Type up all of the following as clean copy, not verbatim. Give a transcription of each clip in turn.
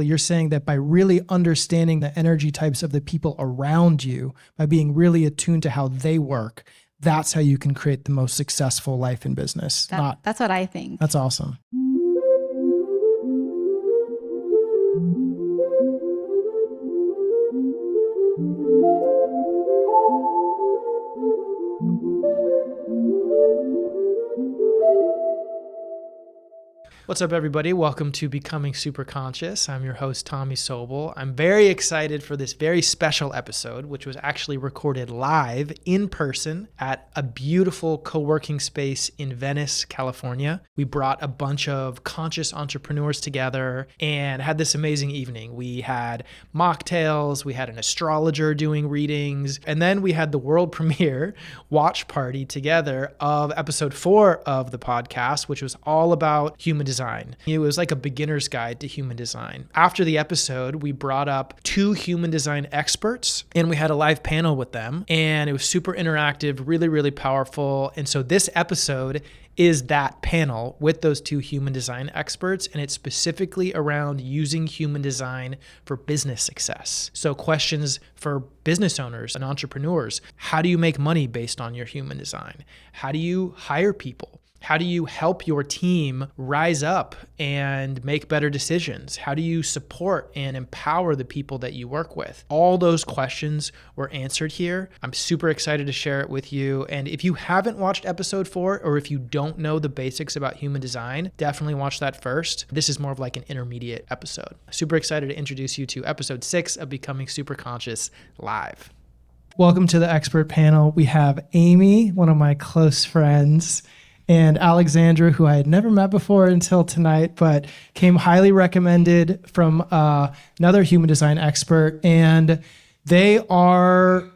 You're saying that by really understanding the energy types of the people around you, by being really attuned to how they work, that's how you can create the most successful life in business. That's what I think. That's awesome. What's up, everybody? Welcome to Becoming Superconscious. I'm your host, Tommy Sobel. I'm very excited for this very special episode, which was actually recorded live in person at a beautiful co-working space in Venice, California. We brought a bunch of conscious entrepreneurs together and had this amazing evening. We had mocktails, we had an astrologer doing readings, and then we had the world premiere watch party together of episode 4 of the podcast, which was all about human design. It was like a beginner's guide to human design. After the episode, we brought up 2 human design experts and we had a live panel with them, and it was super interactive, really, really powerful. And so this episode is that panel with those 2 human design experts, and it's specifically around using human design for business success. So questions for business owners and entrepreneurs: how do you make money based on your human design? How do you hire people? How do you help your team rise up and make better decisions? How do you support and empower the people that you work with? All those questions were answered here. I'm super excited to share it with you. And if you haven't watched episode 4, or if you don't know the basics about human design, definitely watch that first. This is more of like an intermediate episode. Super excited to introduce you to episode 6 of Becoming Superconscious live. Welcome to the expert panel. We have Amy, one of my close friends, and Alexandra, who I had never met before until tonight, but came highly recommended from another human design expert. And they know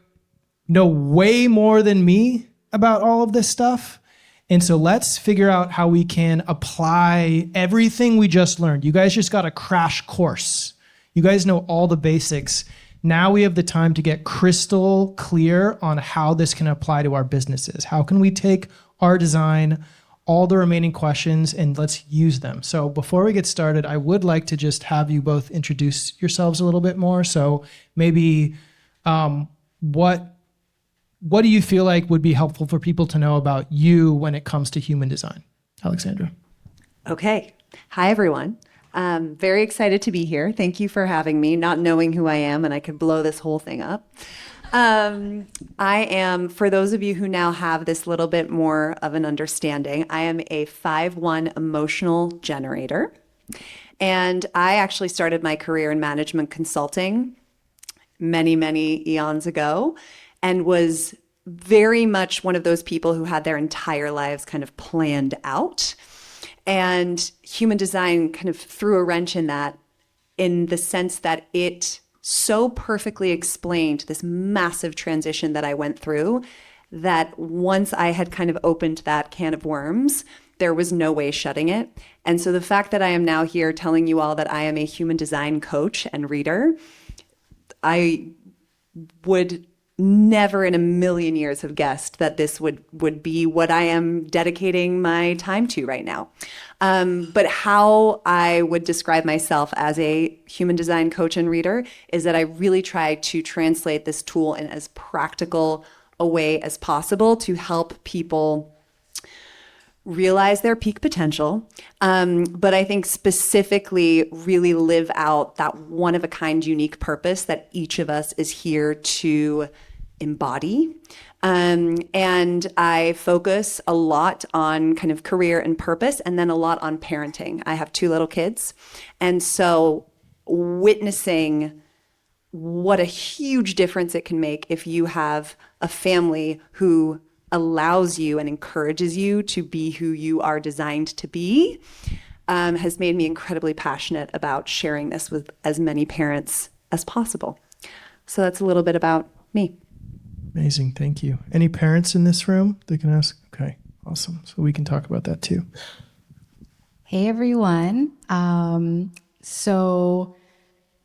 way more than me about all of this stuff. And so let's figure out how we can apply everything we just learned. You guys just got a crash course. You guys know all the basics. Now we have the time to get crystal clear on how this can apply to our businesses. How can we take our design, all the remaining questions, and let's use them. So before we get started, I would like to just have you both introduce yourselves a little bit more. So maybe what do you feel like would be helpful for people to know about you when it comes to human design? Alexandra. Okay. Hi, everyone. Very excited to be here. Thank you for having me, not knowing who I am, and I could blow this whole thing up. I am, for those of you who now have this little bit more of an understanding, I am a 5/1 emotional generator. And I actually started my career in management consulting many, many eons ago, and was very much one of those people who had their entire lives kind of planned out. And human design kind of threw a wrench in that, in the sense that it so perfectly explained this massive transition that I went through, that once I had kind of opened that can of worms, there was no way shutting it. And so the fact that I am now here telling you all that I am a human design coach and reader, I would never in a million years have guessed that this would be what I am dedicating my time to right now. But how I would describe myself as a human design coach and reader is that I really try to translate this tool in as practical a way as possible to help people realize their peak potential. But I think specifically really live out that one-of-a-kind unique purpose that each of us is here to embody. And I focus a lot on kind of career and purpose, and then a lot on parenting. I have 2 little kids. And so witnessing what a huge difference it can make if you have a family who allows you and encourages you to be who you are designed to be, has made me incredibly passionate about sharing this with as many parents as possible. So that's a little bit about me. Amazing. Thank you. Any parents in this room they can ask? Okay, awesome. So we can talk about that too. Hey, everyone. So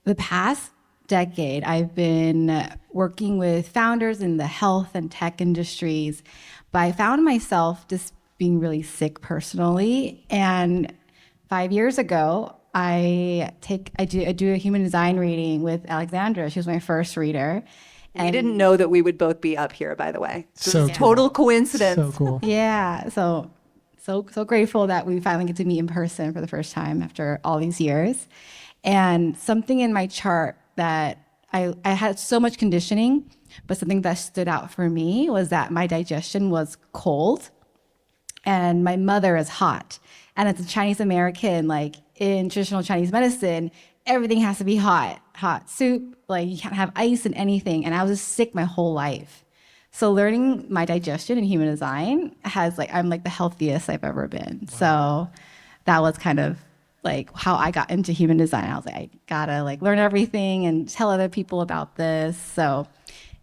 the past decade, I've been working with founders in the health and tech industries, but I found myself just being really sick personally. And 5 years ago, I do a human design reading with Alexandra. She was my first reader. I didn't know that we would both be up here, by the way. So Total coincidence. So cool. Yeah. So grateful that we finally get to meet in person for the first time after all these years. And something in my chart that I had so much conditioning, but something that stood out for me was that my digestion was cold and my mother is hot. And as a Chinese American, like in traditional Chinese medicine, everything has to be hot soup, like you can't have ice in anything. And I was just sick my whole life. So learning my digestion in human design I'm like the healthiest I've ever been. Wow. So that was kind of like how I got into human design. I was like, I gotta like learn everything and tell other people about this. So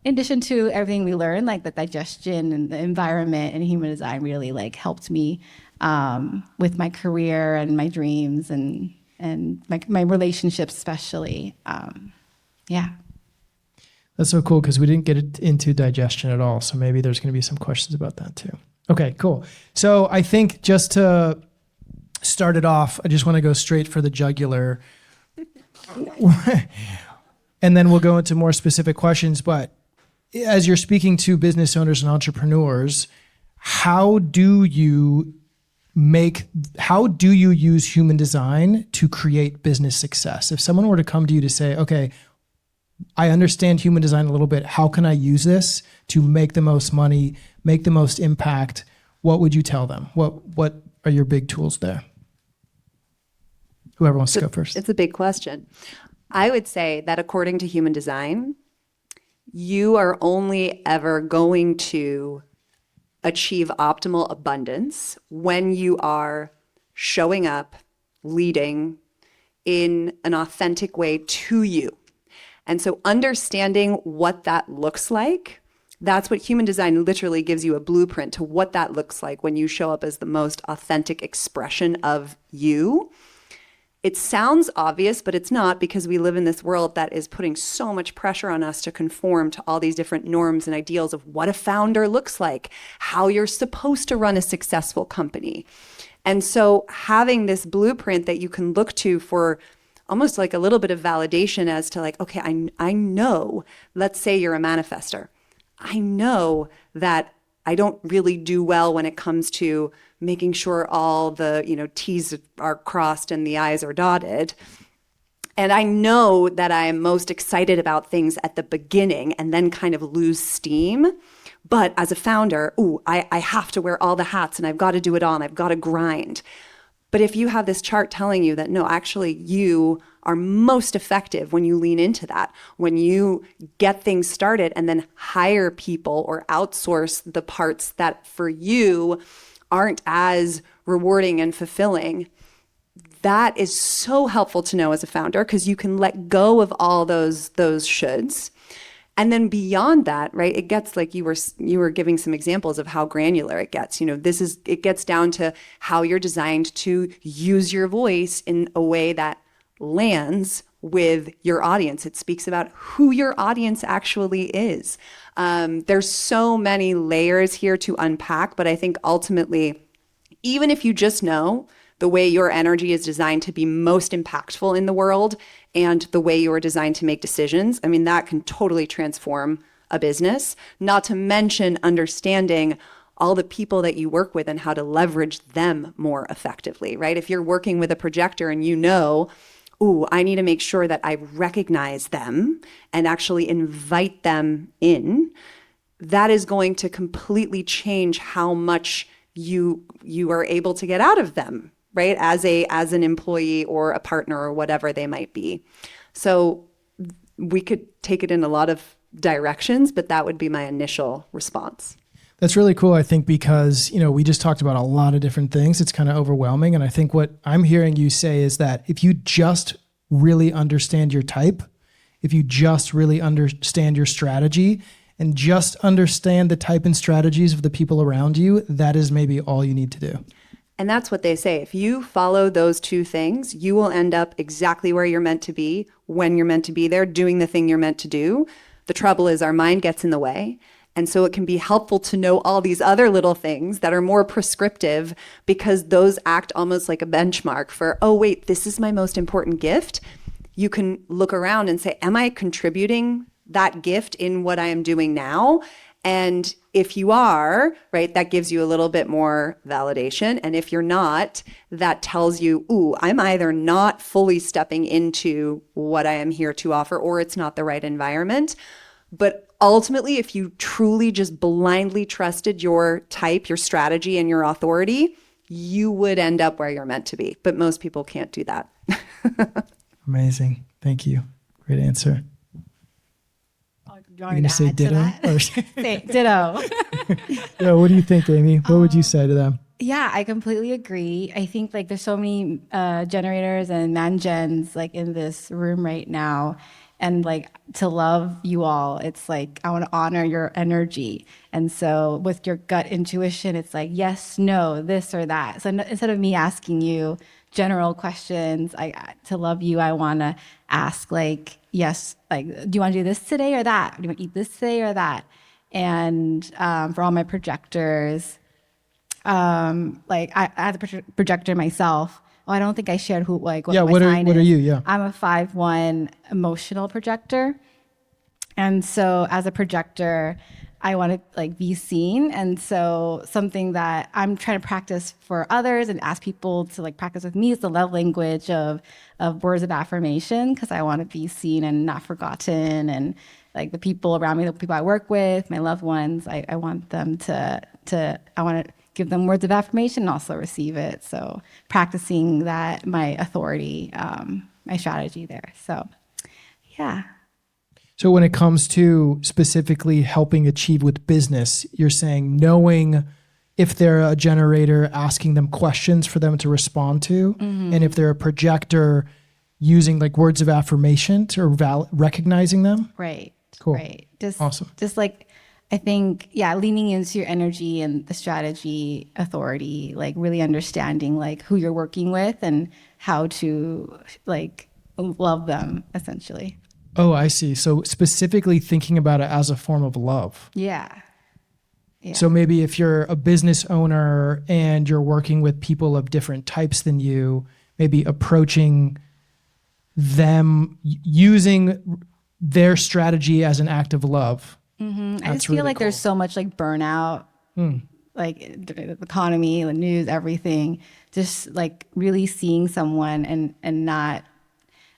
in addition to everything we learned, like the digestion and the environment and human design really like helped me with my career and my dreams and my relationships especially. Yeah. That's so cool because we didn't get into digestion at all. So maybe there's going to be some questions about that too. Okay, cool. So I think just to start it off, I just want to go straight for the jugular. And then we'll go into more specific questions. But as you're speaking to business owners and entrepreneurs, how do you use human design to create business success? If someone were to come to you to say, okay, I understand human design a little bit, how can I use this to make the most money, make the most impact? What would you tell them? What are your big tools there? Whoever wants to go first. It's a big question. I would say that according to human design, you are only ever going to achieve optimal abundance when you are showing up, leading in an authentic way to you. And so understanding what that looks like, that's what human design literally gives you a blueprint to what that looks like when you show up as the most authentic expression of you. It sounds obvious, but it's not, because we live in this world that is putting so much pressure on us to conform to all these different norms and ideals of what a founder looks like, how you're supposed to run a successful company. And so having this blueprint that you can look to for almost like a little bit of validation as to like, okay, I know, let's say you're a manifester. I know that I don't really do well when it comes to making sure all the, T's are crossed and the I's are dotted. And I know that I am most excited about things at the beginning and then kind of lose steam. But as a founder, I have to wear all the hats and I've got to do it all and I've got to grind. But if you have this chart telling you that, no, actually you are most effective when you lean into that, when you get things started and then hire people or outsource the parts that for you aren't as rewarding and fulfilling, that is so helpful to know as a founder, because you can let go of all those shoulds. And then beyond that, right, it gets like you were giving some examples of how granular it gets. It gets down to how you're designed to use your voice in a way that lands with your audience. It speaks about who your audience actually is. There's so many layers here to unpack, but I think ultimately, even if you just know the way your energy is designed to be most impactful in the world and the way you are designed to make decisions, I mean, that can totally transform a business, not to mention understanding all the people that you work with and how to leverage them more effectively, right? If you're working with a projector and I need to make sure that I recognize them and actually invite them in, that is going to completely change how much you are able to get out of them, right? As an employee or a partner or whatever they might be. So we could take it in a lot of directions, but that would be my initial response. That's really cool, I think, because, we just talked about a lot of different things. It's kind of overwhelming. And I think what I'm hearing you say is that if you just really understand your type, if you just really understand your strategy and just understand the type and strategies of the people around you, that is maybe all you need to do. And that's what they say. If you follow those two things, you will end up exactly where you're meant to be, when you're meant to be there, doing the thing you're meant to do. The trouble is our mind gets in the way. And so it can be helpful to know all these other little things that are more prescriptive, because those act almost like a benchmark for, oh, wait, this is my most important gift. You can look around and say, am I contributing that gift in what I am doing now? And if you are, right, that gives you a little bit more validation. And if you're not, that tells you, ooh, I'm either not fully stepping into what I am here to offer, or it's not the right environment. But ultimately, if you truly just blindly trusted your type, your strategy, and your authority, you would end up where you're meant to be. But most people can't do that. Amazing. Thank you. Great answer. Do you want me to say add ditto? to that? Say ditto. Yeah, what do you think, Amy? What would you say to them? Yeah, I completely agree. I think like there's so many generators and man-gens like in this room right now. And like to love you all, it's like I want to honor your energy. And so with your gut intuition, it's like yes, no, this or that. So instead of me asking you general questions, to love you, I want to ask like, yes, like, do you want to do this today or that? Do you want to eat this today or that? And for all my projectors, like I have a projector myself. Oh, I don't think I shared what my sign is. What are you? Yeah. I'm a 5/1 emotional projector. And so as a projector, I want to like be seen. And so something that I'm trying to practice for others and ask people to like practice with me is the love language of words of affirmation, because I want to be seen and not forgotten. And like the people around me, the people I work with, my loved ones, I want them I want to give them words of affirmation and also receive it. So practicing that, my authority, my strategy there. So yeah. So when it comes to specifically helping achieve with business, you're saying knowing if they're a generator, asking them questions for them to respond to, and if they're a projector, using like words of affirmation to recognizing them. Right. Cool. Right. Awesome. Just like, I think, yeah, leaning into your energy and the strategy, authority, like really understanding like who you're working with and how to like love them essentially. Oh, I see. So specifically thinking about it as a form of love. Yeah. So maybe if you're a business owner and you're working with people of different types than you, maybe approaching them using their strategy as an act of love. I just feel like there's so much like burnout, like the economy, the news, everything, just like really seeing someone and not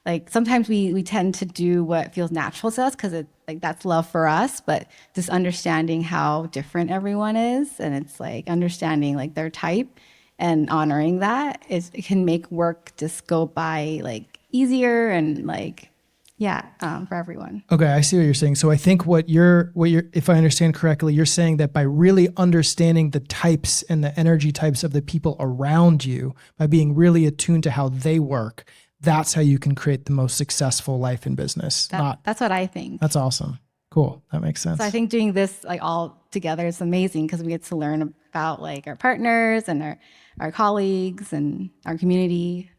like sometimes we tend to do what feels natural to us because it like that's love for us, but just understanding how different everyone is, and it's like understanding like their type and honoring that it can make work just go by like easier and like for everyone. Okay, I see what you're saying. So I think what you're, if I understand correctly, you're saying that by really understanding the types and the energy types of the people around you, by being really attuned to how they work, that's how you can create the most successful life in business. That's what I think. That's awesome. Cool. That makes sense. So I think doing this like all together is amazing because we get to learn about like our partners and our colleagues and our community.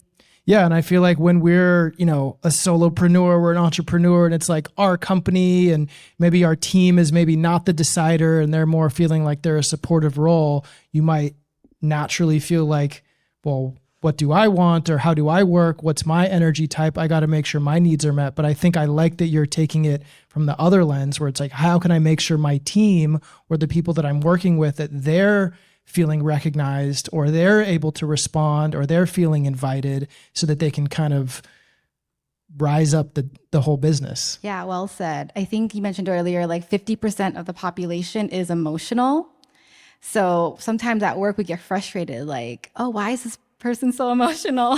Yeah, and I feel like when we're, a solopreneur, we're an entrepreneur, and it's like our company and maybe our team is maybe not the decider and they're more feeling like they're a supportive role, you might naturally feel like, well, what do I want or how do I work? What's my energy type? I got to make sure my needs are met. But I think I like that you're taking it from the other lens where it's like, how can I make sure my team or the people that I'm working with, that they're feeling recognized or they're able to respond or they're feeling invited so that they can kind of rise up the whole business. Yeah, well said. I think you mentioned earlier, like 50% of the population is emotional. So sometimes at work we get frustrated, like, oh, why is this person so emotional?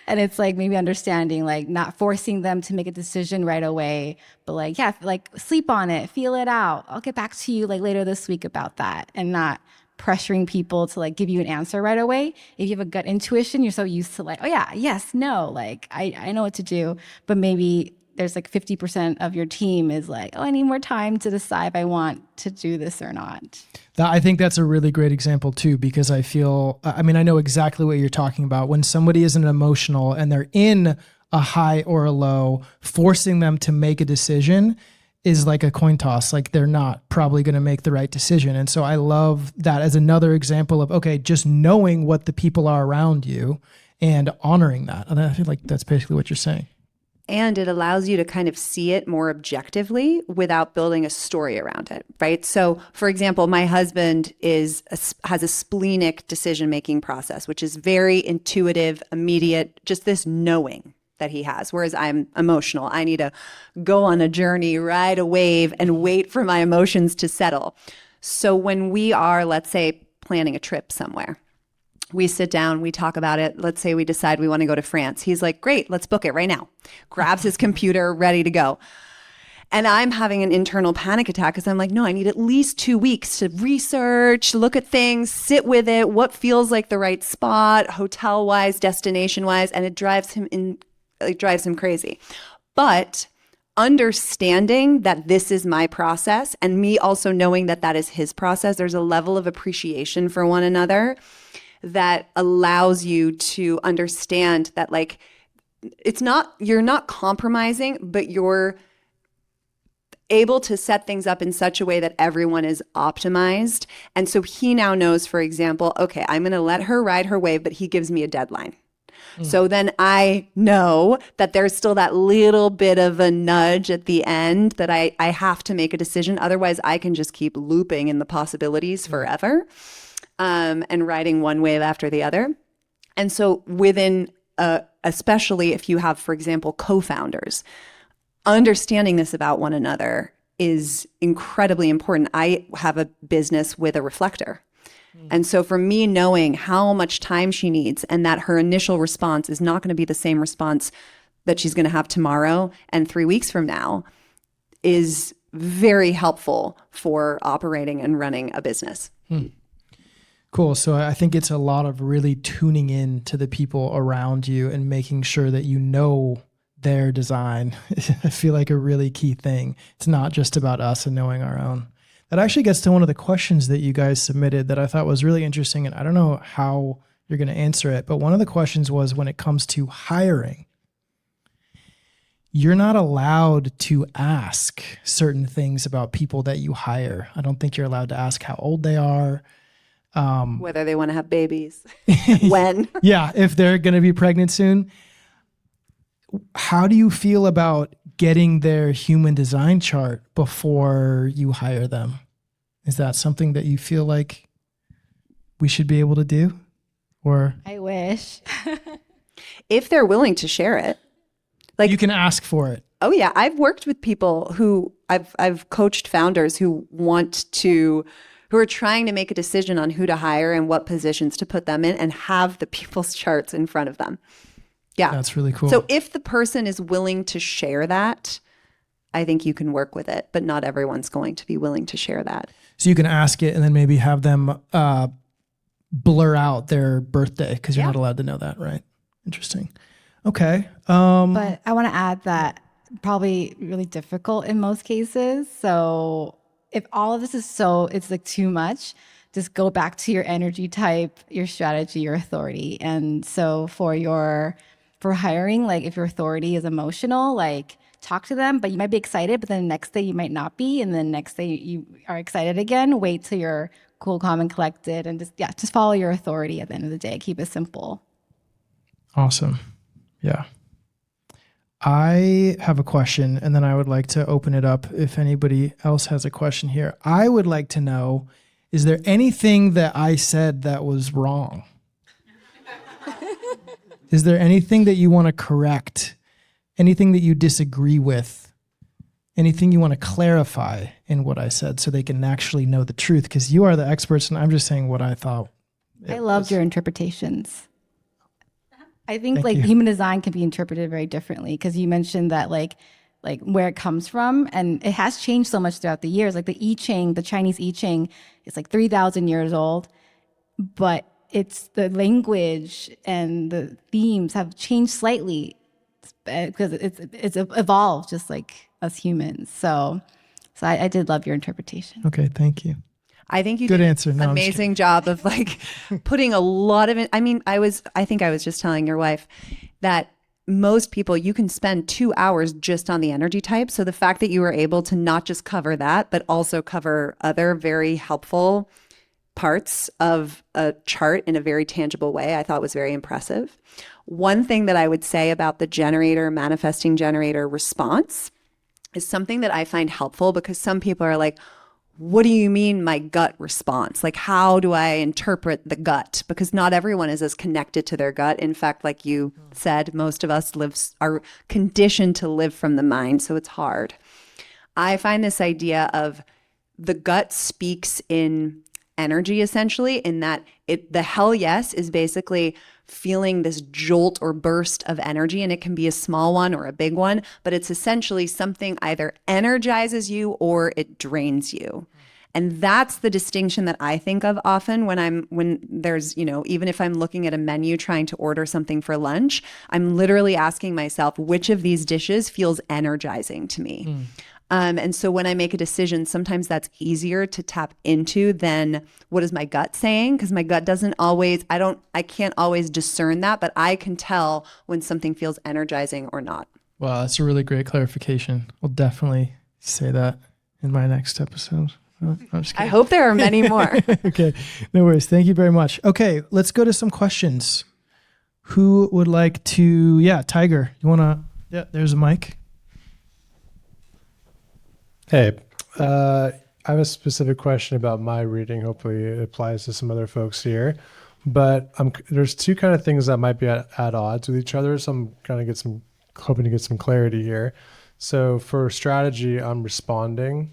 And it's like maybe understanding, like not forcing them to make a decision right away, but like, yeah, like sleep on it, feel it out. I'll get back to you like later this week about that, and not pressuring people to like give you an answer right away. If you have a gut intuition, you're so used to like, oh yeah, yes, no, like I know what to do. But maybe there's like 50% of your team is like, oh, I need more time to decide if I want to do this or not. I think that's a really great example too, because I know exactly what you're talking about. When somebody isn't emotional and they're in a high or a low, forcing them to make a decision, is like a coin toss. Like they're not probably going to make the right decision. And so I love that as another example of, okay, just knowing what the people are around you and honoring that. And I feel like that's basically what you're saying. And it allows you to kind of see it more objectively without building a story around it, right? So, for example, my husband has a splenic decision-making process, which is very intuitive, immediate, just this knowing that he has. Whereas I'm emotional. I need to go on a journey, ride a wave, and wait for my emotions to settle. So when we are, let's say, planning a trip somewhere, we sit down, we talk about it. Let's say we decide we want to go to France. He's like, great, let's book it right now. Grabs his computer, ready to go. And I'm having an internal panic attack because I'm like, no, I need at least 2 weeks to research, look at things, sit with it, what feels like the right spot, hotel-wise, destination-wise, and it drives him crazy. But understanding that this is my process and me also knowing that that is his process, there's a level of appreciation for one another that allows you to understand that, like, you're not compromising, but you're able to set things up in such a way that everyone is optimized. And so he now knows, for example, okay, I'm going to let her ride her wave, but he gives me a deadline. So then I know that there's still that little bit of a nudge at the end that I have to make a decision. Otherwise, I can just keep looping in the possibilities forever. And riding one wave after the other. And so within, especially if you have, for example, co-founders, understanding this about one another is incredibly important. I have a business with a reflector. And so for me, knowing how much time she needs and that her initial response is not going to be the same response that she's going to have tomorrow and 3 weeks from now is very helpful for operating and running a business. Cool. So I think it's a lot of really tuning in to the people around you and making sure that you know their design. I feel like a really key thing. It's not just about us and knowing our own. That actually gets to one of the questions that you guys submitted that I thought was really interesting. And I don't know how you're going to answer it, but one of the questions was when it comes to hiring, you're not allowed to ask certain things about people that you hire. I don't think you're allowed to ask how old they are. Whether they want to have babies, when. Yeah, if they're going to be pregnant soon. How do you feel about getting their human design chart before you hire them? Is that something that you feel like we should be able to do? Or I wish. If they're willing to share it. Like, you can ask for it. Oh yeah, I've worked with people who I've coached founders who are trying to make a decision on who to hire and what positions to put them in and have the people's charts in front of them. Yeah. That's really cool. So if the person is willing to share that, I think you can work with it, but not everyone's going to be willing to share that. So you can ask it and then maybe have them blur out their birthday because you're not allowed to know that, right? Interesting. Okay. But I want to add that probably really difficult in most cases. So if all of this is it's like too much, just go back to your energy type, your strategy, your authority. And so for hiring, like if your authority is emotional, like talk to them, but you might be excited, but then the next day you might not be. And then next day you are excited again. Wait till you're cool, calm, and collected. And just follow your authority at the end of the day. Keep it simple. Awesome. Yeah. I have a question, and then I would like to open it up if anybody else has a question here. I would like to know, is there anything that I said that was wrong? Is there anything that you want to correct? Anything that you disagree with? Anything you want to clarify in what I said so they can actually know the truth? Because you are the experts, and I'm just saying what I thought. I loved your interpretations. I think Thank you. Human design can be interpreted very differently because you mentioned that like where it comes from, and it has changed so much throughout the years. Like the I Ching, the Chinese I Ching, is like 3,000 years old, but it's the language and the themes have changed slightly because it's evolved just like us humans. So I did love your interpretation. Okay, thank you. I think you Good did answer. an No, I'm just amazing job of like putting a lot of it. I mean, I think I was just telling your wife that most people, you can spend 2 hours just on the energy type. So the fact that you were able to not just cover that, but also cover other very helpful parts of a chart in a very tangible way, I thought was very impressive. One thing that I would say about the generator, manifesting generator response is something that I find helpful, because some people are like, what do you mean my gut response? Like, how do I interpret the gut? Because not everyone is as connected to their gut. In fact, like you said, most of us are conditioned to live from the mind, so it's hard. I find this idea of the gut speaks in energy, essentially, in that the hell yes is basically feeling this jolt or burst of energy, and it can be a small one or a big one, but it's essentially something either energizes you or it drains you. And that's the distinction that I think of often when there's, even if I'm looking at a menu trying to order something for lunch, I'm literally asking myself, which of these dishes feels energizing to me? And so when I make a decision, sometimes that's easier to tap into than what is my gut saying, because my gut doesn't always, I can't always discern that, but I can tell when something feels energizing or not. Wow, that's a really great clarification. I'll definitely say that in my next episode. I'm just kidding. I hope there are many more. Okay, no worries. Thank you very much. Okay, let's go to some questions. Who would like to, Tiger, you want to, there's a mic. Hey, I have a specific question about my reading. Hopefully it applies to some other folks here. But there's two kind of things that might be at odds with each other. So I'm kind of hoping to get some clarity here. So for strategy, I'm responding,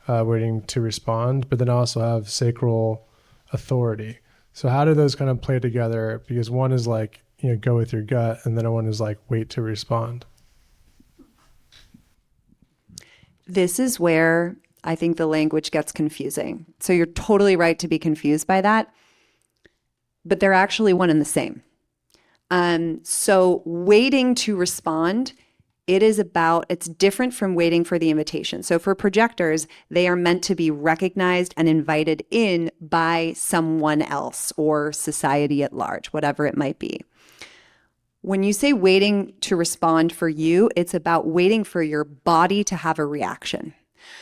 waiting to respond, but then I also have sacral authority. So how do those kind of play together? Because one is like, go with your gut, and then one is like, wait to respond. This is where I think the language gets confusing. So you're totally right to be confused by that, but they're actually one and the same. So waiting to respond, it's different from waiting for the invitation. So for projectors, they are meant to be recognized and invited in by someone else or society at large, whatever it might be. When you say waiting to respond for you, it's about waiting for your body to have a reaction.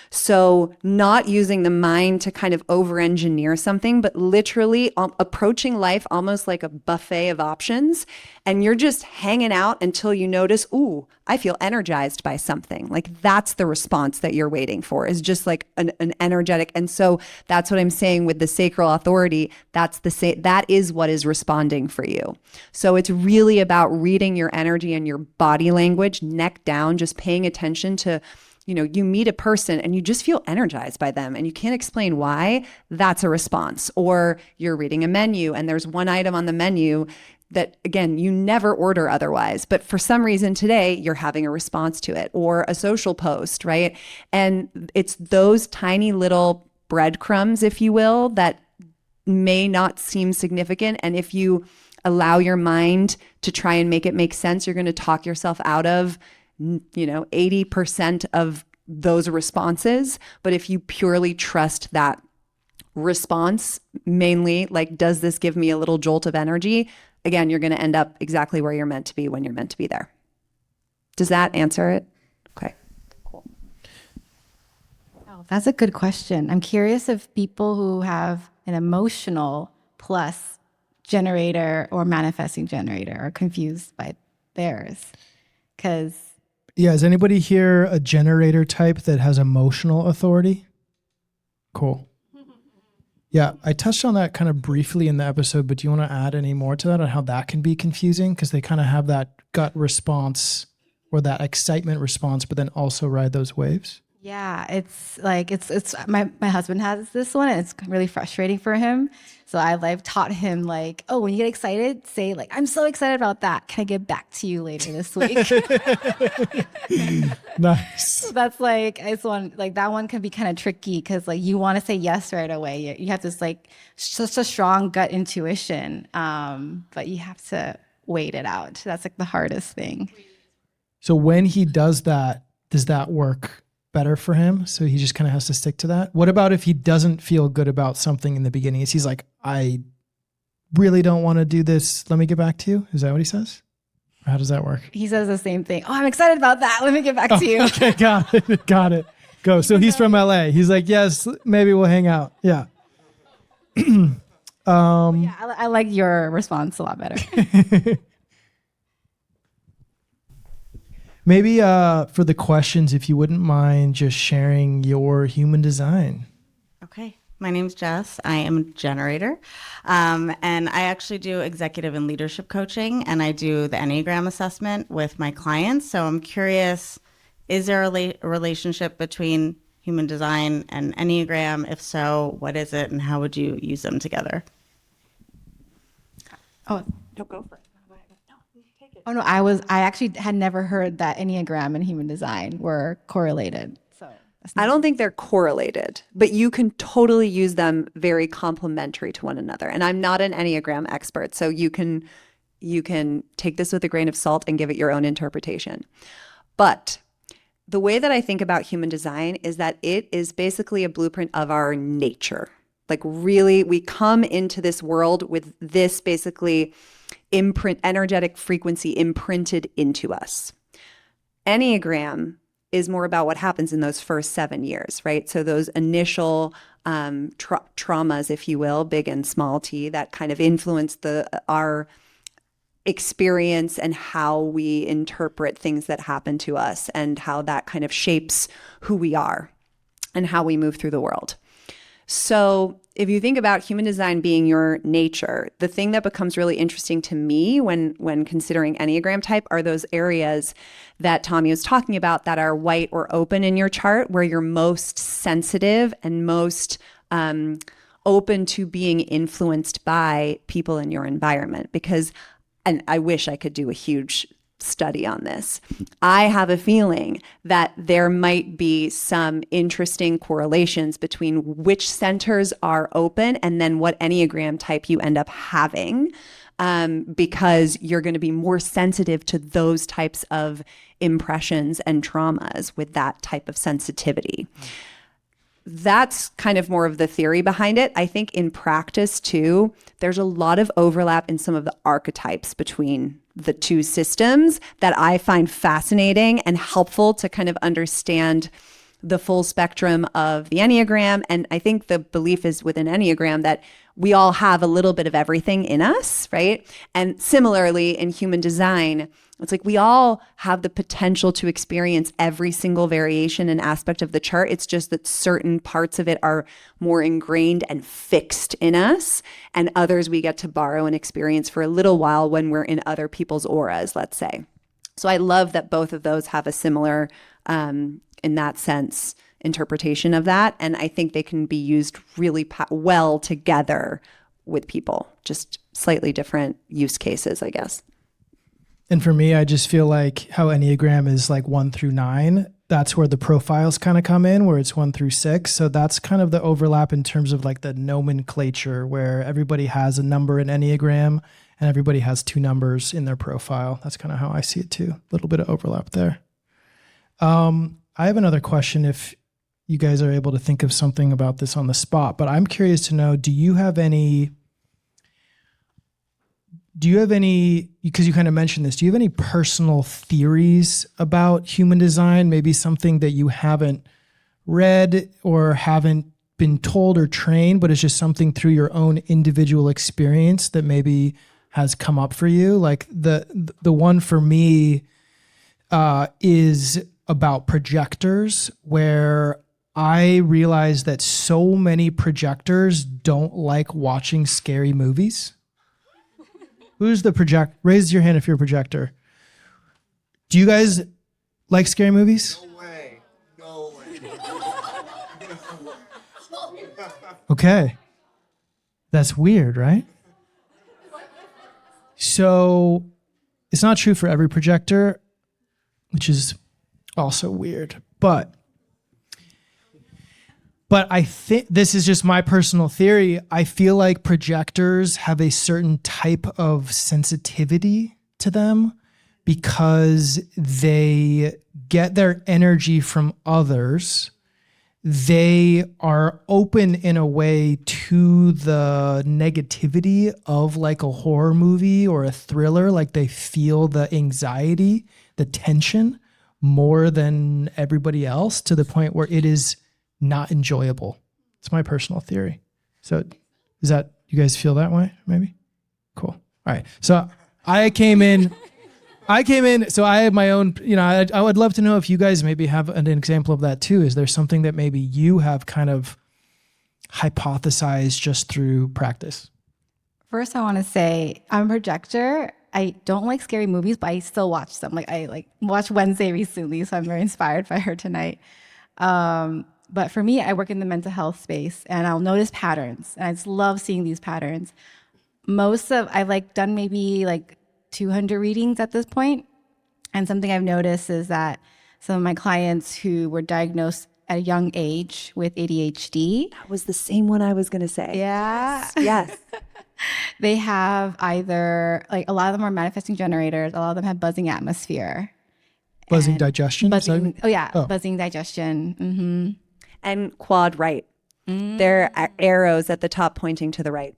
So not using the mind to kind of over-engineer something, but literally approaching life almost like a buffet of options. And you're just hanging out until you notice, ooh, I feel energized by something. Like that's the response that you're waiting for, is just like an energetic. And so that's what I'm saying with the sacral authority. That is what is responding for you. So it's really about reading your energy and your body language, neck down, just paying attention to, you meet a person and you just feel energized by them and you can't explain why. That's a response. Or you're reading a menu and there's one item on the menu that, again, you never order otherwise, but for some reason today you're having a response to it, or a social post, right? And it's those tiny little breadcrumbs, if you will, that may not seem significant. And if you allow your mind to try and make it make sense, you're going to talk yourself out of 80% of those responses. But if you purely trust that response, mainly like, does this give me a little jolt of energy? Again, you're going to end up exactly where you're meant to be when you're meant to be there. Does that answer it? Okay, cool. Oh, that's a good question. I'm curious if people who have an emotional plus generator or manifesting generator are confused by theirs. Because is anybody here a generator type that has emotional authority? Cool. Yeah, I touched on that kind of briefly in the episode, but do you want to add any more to that on how that can be confusing? Because they kind of have that gut response or that excitement response, but then also ride those waves. Yeah, it's like, it's my husband has this one and it's really frustrating for him. So I taught him like, oh, when you get excited, say like, I'm so excited about that. Can I get back to you later this week? Nice. So that's like, it's one, like that one can be kind of tricky because like you want to say yes right away. You have this like such a strong gut intuition, but you have to wait it out. That's like the hardest thing. So when he does that, does that work better for him? So he just kind of has to stick to that. What about if he doesn't feel good about something in the beginning? Is he's like, I really don't want to do this. Let me get back to you. Is that what he says? How does that work? He says the same thing. Oh, I'm excited about that. Let me get back to you. Okay, got it. Got it. Go. So he's from LA. He's like, yes, maybe we'll hang out. Yeah. Yeah, I like your response a lot better. Maybe for the questions, if you wouldn't mind just sharing your human design. Okay. My name's Jess. I am a generator. And I actually do executive and leadership coaching, and I do the Enneagram assessment with my clients. So I'm curious, is there a relationship between human design and Enneagram? If so, what is it, and how would you use them together? Oh, Don't go for it. oh no, I actually had never heard that Enneagram and human design were correlated. So I don't think they're correlated, but you can totally use them very complementary to one another. And I'm not an Enneagram expert, so you can take this with a grain of salt and give it your own interpretation. But the way that I think about human design is that it is basically a blueprint of our nature. Like really, we come into this world with this basically energetic frequency imprinted into us. Enneagram is more about what happens in those first 7 years, right? So those initial traumas, if you will, big and small t, that kind of influence our experience and how we interpret things that happen to us, and how that kind of shapes who we are and how we move through the world. So if you think about human design being your nature, the thing that becomes really interesting to me when considering Enneagram type are those areas that Tommy was talking about that are white or open in your chart, where you're most sensitive and most open to being influenced by people in your environment. Because, and I wish I could do a huge study on this, I have a feeling that there might be some interesting correlations between which centers are open and then what Enneagram type you end up having, because you're going to be more sensitive to those types of impressions and traumas with that type of sensitivity. That's kind of more of the theory behind it. I think in practice too, there's a lot of overlap in some of the archetypes between the two systems that I find fascinating and helpful to kind of understand the full spectrum of the Enneagram. And I think the belief is within Enneagram that we all have a little bit of everything in us, right? And similarly in human design, it's like we all have the potential to experience every single variation and aspect of the chart. It's just that certain parts of it are more ingrained and fixed in us, and others we get to borrow and experience for a little while when we're in other people's auras, let's say. So I love that both of those have a similar, in that sense, interpretation of that. And I think they can be used really well together with people, just slightly different use cases, I guess. And for me, I just feel like how Enneagram is like 1 through 9. That's where the profiles kind of come in, where it's 1 through 6. So that's kind of the overlap in terms of like the nomenclature, where everybody has a number in Enneagram and everybody has 2 numbers in their profile. That's kind of how I see it too. A little bit of overlap there. I have another question if you guys are able to think of something about this on the spot, but I'm curious to know, do you have any, because you kind of mentioned this, do you have any personal theories about human design? Maybe something that you haven't read or haven't been told or trained, but it's just something through your own individual experience that maybe has come up for you? Like the one for me is about projectors, where I realize that so many projectors don't like watching scary movies. Who's the raise your hand if you're a projector. Do you guys like scary movies? No way. No way. Okay. That's weird, right? So it's not true for every projector, which is also weird. But I think this is just my personal theory. I feel like projectors have a certain type of sensitivity to them because they get their energy from others they are open in a way to the negativity of like a horror movie or a thriller. Like they feel the anxiety, the tension more than everybody else, to the point where it is not enjoyable. It's my personal theory. So is that, you guys feel that way? Maybe? Cool. All right. So I came in, so I have my own, I would love to know if you guys maybe have an example of that too. Is there something that maybe you have kind of hypothesized just through practice? First, I want to say I'm a projector. I don't like scary movies, but I still watch them. Like I watched Wednesday recently, so I'm very inspired by her tonight. But for me, I work in the mental health space, and I'll notice patterns, and I just love seeing these patterns. I've done maybe 200 readings at this point, and something I've noticed is that some of my clients who were diagnosed at a young age with ADHD. That was the same one I was going to say. Yeah. Yes. They have either, a lot of them are manifesting generators. A lot of them have buzzing atmosphere. Buzzing digestion? Buzzing digestion. Mm-hmm. And quad right. There are arrows at the top pointing to the right.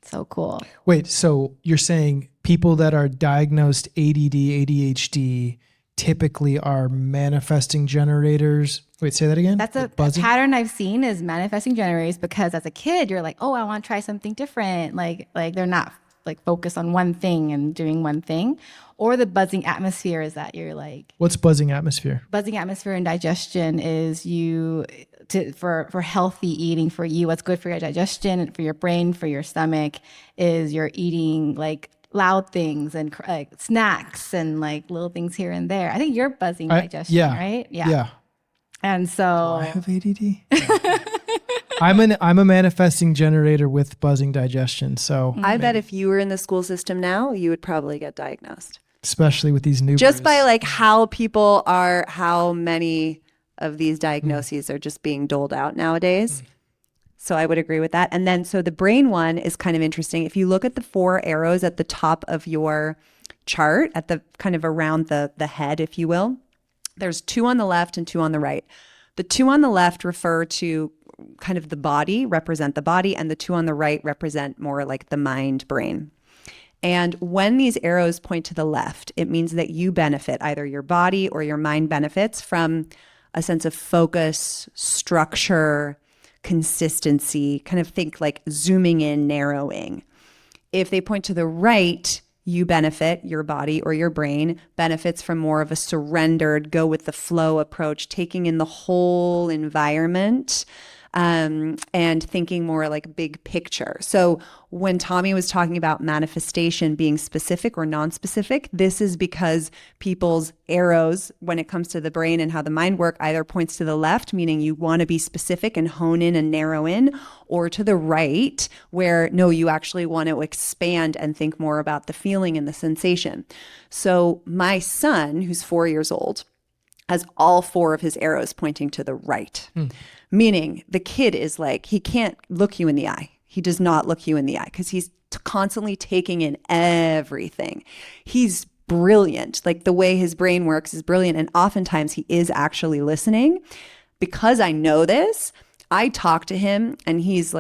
So cool. Wait, so you're saying people that are diagnosed ADD, ADHD typically are manifesting generators? Wait, say that again? That's a pattern I've seen is manifesting generators, because as a kid, you're like, oh, I want to try something different. Like they're not focused on one thing and doing one thing. Or the buzzing atmosphere is that you're like... What's buzzing atmosphere? Buzzing atmosphere and digestion is for healthy eating for you. What's good for your digestion, for your brain, for your stomach is you're eating loud things and snacks and little things here and there. I think you're buzzing digestion, right? Yeah. And so I have ADD. I'm a manifesting generator with buzzing digestion. So I bet if you were in the school system now, you would probably get diagnosed. Especially with these new just by how many of these diagnoses are just being doled out nowadays. So I would agree with that. And then so the brain one is kind of interesting. If you look at the 4 arrows at the top of your chart, at the kind of around the head, if you will, there's 2 on the left and 2 on the right. The 2 on the left refer to kind of the body, represent the body, and the 2 on the right represent more like the mind, brain. And when these arrows point to the left, it means that you benefit, either your body or your mind benefits from a sense of focus, structure, consistency, kind of think like zooming in, narrowing. If they point to the right, you benefit, your body or your brain benefits from more of a surrendered, go with the flow approach, taking in the whole environment, and thinking more like big picture. So when Tommy was talking about manifestation being specific or non-specific, this is because people's arrows, when it comes to the brain and how the mind work, either points to the left, meaning you want to be specific and hone in and narrow in, or to the right, where no, you actually want to expand and think more about the feeling and the sensation. So my son, who's 4 years old, has all 4 of his arrows pointing to the right. Meaning the kid is he can't look you in the eye. He does not look you in the eye because he's constantly taking in everything. He's brilliant. The way his brain works is brilliant. And oftentimes he is actually listening. Because I know this, I talk to him and he's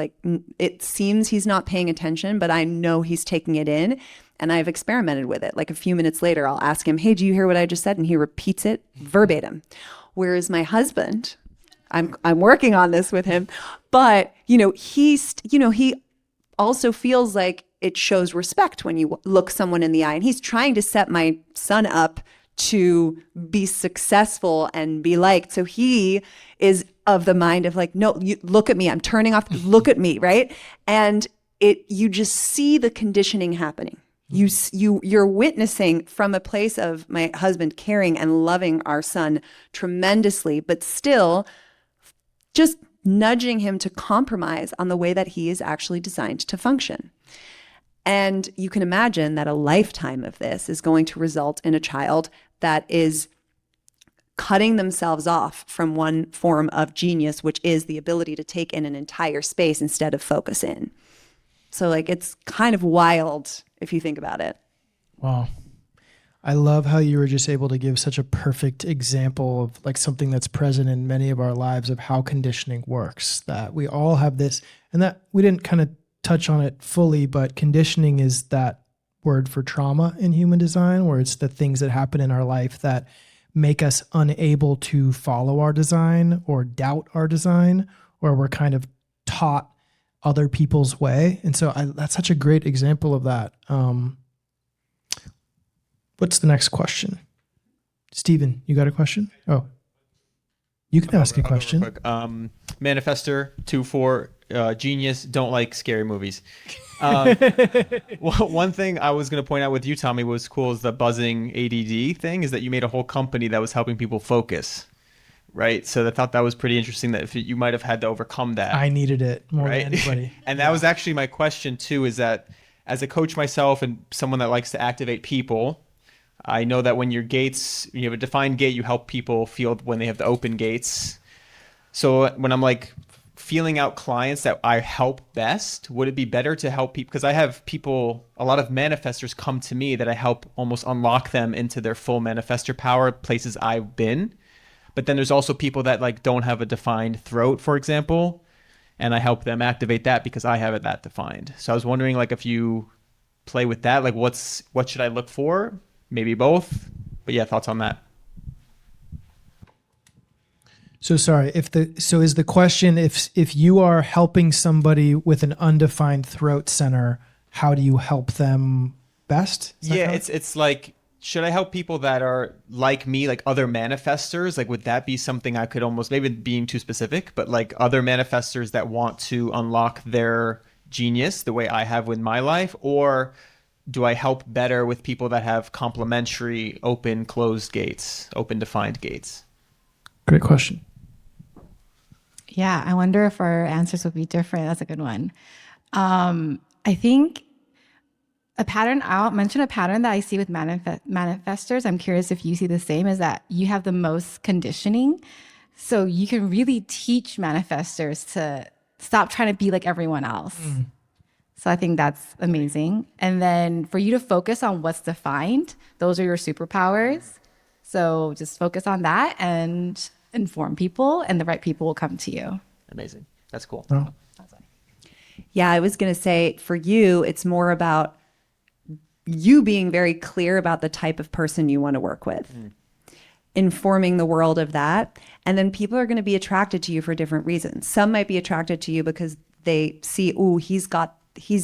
it seems he's not paying attention, but I know he's taking it in. And I've experimented with it. A few minutes later, I'll ask him, hey, do you hear what I just said? And he repeats it verbatim. Whereas my husband, I'm working on this with him, but he also feels like it shows respect when you look someone in the eye, and he's trying to set my son up to be successful and be liked. So he is of the mind of no, you look at me, I'm turning off, look at me, right? And you just see the conditioning happening. You're witnessing from a place of my husband caring and loving our son tremendously, but still just nudging him to compromise on the way that he is actually designed to function. And you can imagine that a lifetime of this is going to result in a child that is cutting themselves off from one form of genius, which is the ability to take in an entire space instead of focus in. So it's kind of wild if you think about it. Wow. I love how you were just able to give such a perfect example of like something that's present in many of our lives of how conditioning works, that we all have this, and that we didn't kind of touch on it fully, but conditioning is that word for trauma in human design, where it's the things that happen in our life that make us unable to follow our design or doubt our design, or we're kind of taught other people's way. And so that's such a great example of that. What's the next question? Steven, you got a question? Oh, you can ask a question. Manifester 2-4, genius, don't like scary movies. Well, one thing I was going to point out with you, Tommy, was cool is the buzzing ADD thing, is that you made a whole company that was helping people focus, right? So I thought that was pretty interesting, that if you might have had to overcome that. I needed it more right? than anybody. And that was actually my question too, is that as a coach myself and someone that likes to activate people, I know that when your gates, you have a defined gate, you help people feel when they have the open gates. So when I'm like feeling out clients that I help best, would it be better to help people? Because I have people, a lot of manifestors come to me that I help almost unlock them into their full manifestor power, places I've been. But then there's also people that like don't have a defined throat, for example, and I help them activate that because I have it that defined. So I was wondering, like, if you play with that, like what should I look for? Maybe both, but yeah, thoughts on that. So sorry, is the question, if you are helping somebody with an undefined throat center, how do you help them best? Yeah, it's like, should I help people that are like me, like other manifestors? Like, would that be something I could almost, maybe being too specific, but like other manifestors that want to unlock their genius the way I have with my life? Or do I help better with people that have complementary open, closed gates, open, defined gates? Great question. Yeah, I wonder if our answers would be different. That's a good one. I think I'll mention a pattern that I see with manifestors. I'm curious if you see the same, is that you have the most conditioning. So you can really teach manifestors to stop trying to be like everyone else. So I think that's amazing. And then for you to focus on what's defined, those are your superpowers. So just focus on that and inform people, and the right people will come to you. Amazing. That's cool. Oh. Yeah, I was going to say for you, it's more about you being very clear about the type of person you want to work with, informing the world of that. And then people are going to be attracted to you for different reasons. Some might be attracted to you because they see, ooh, he's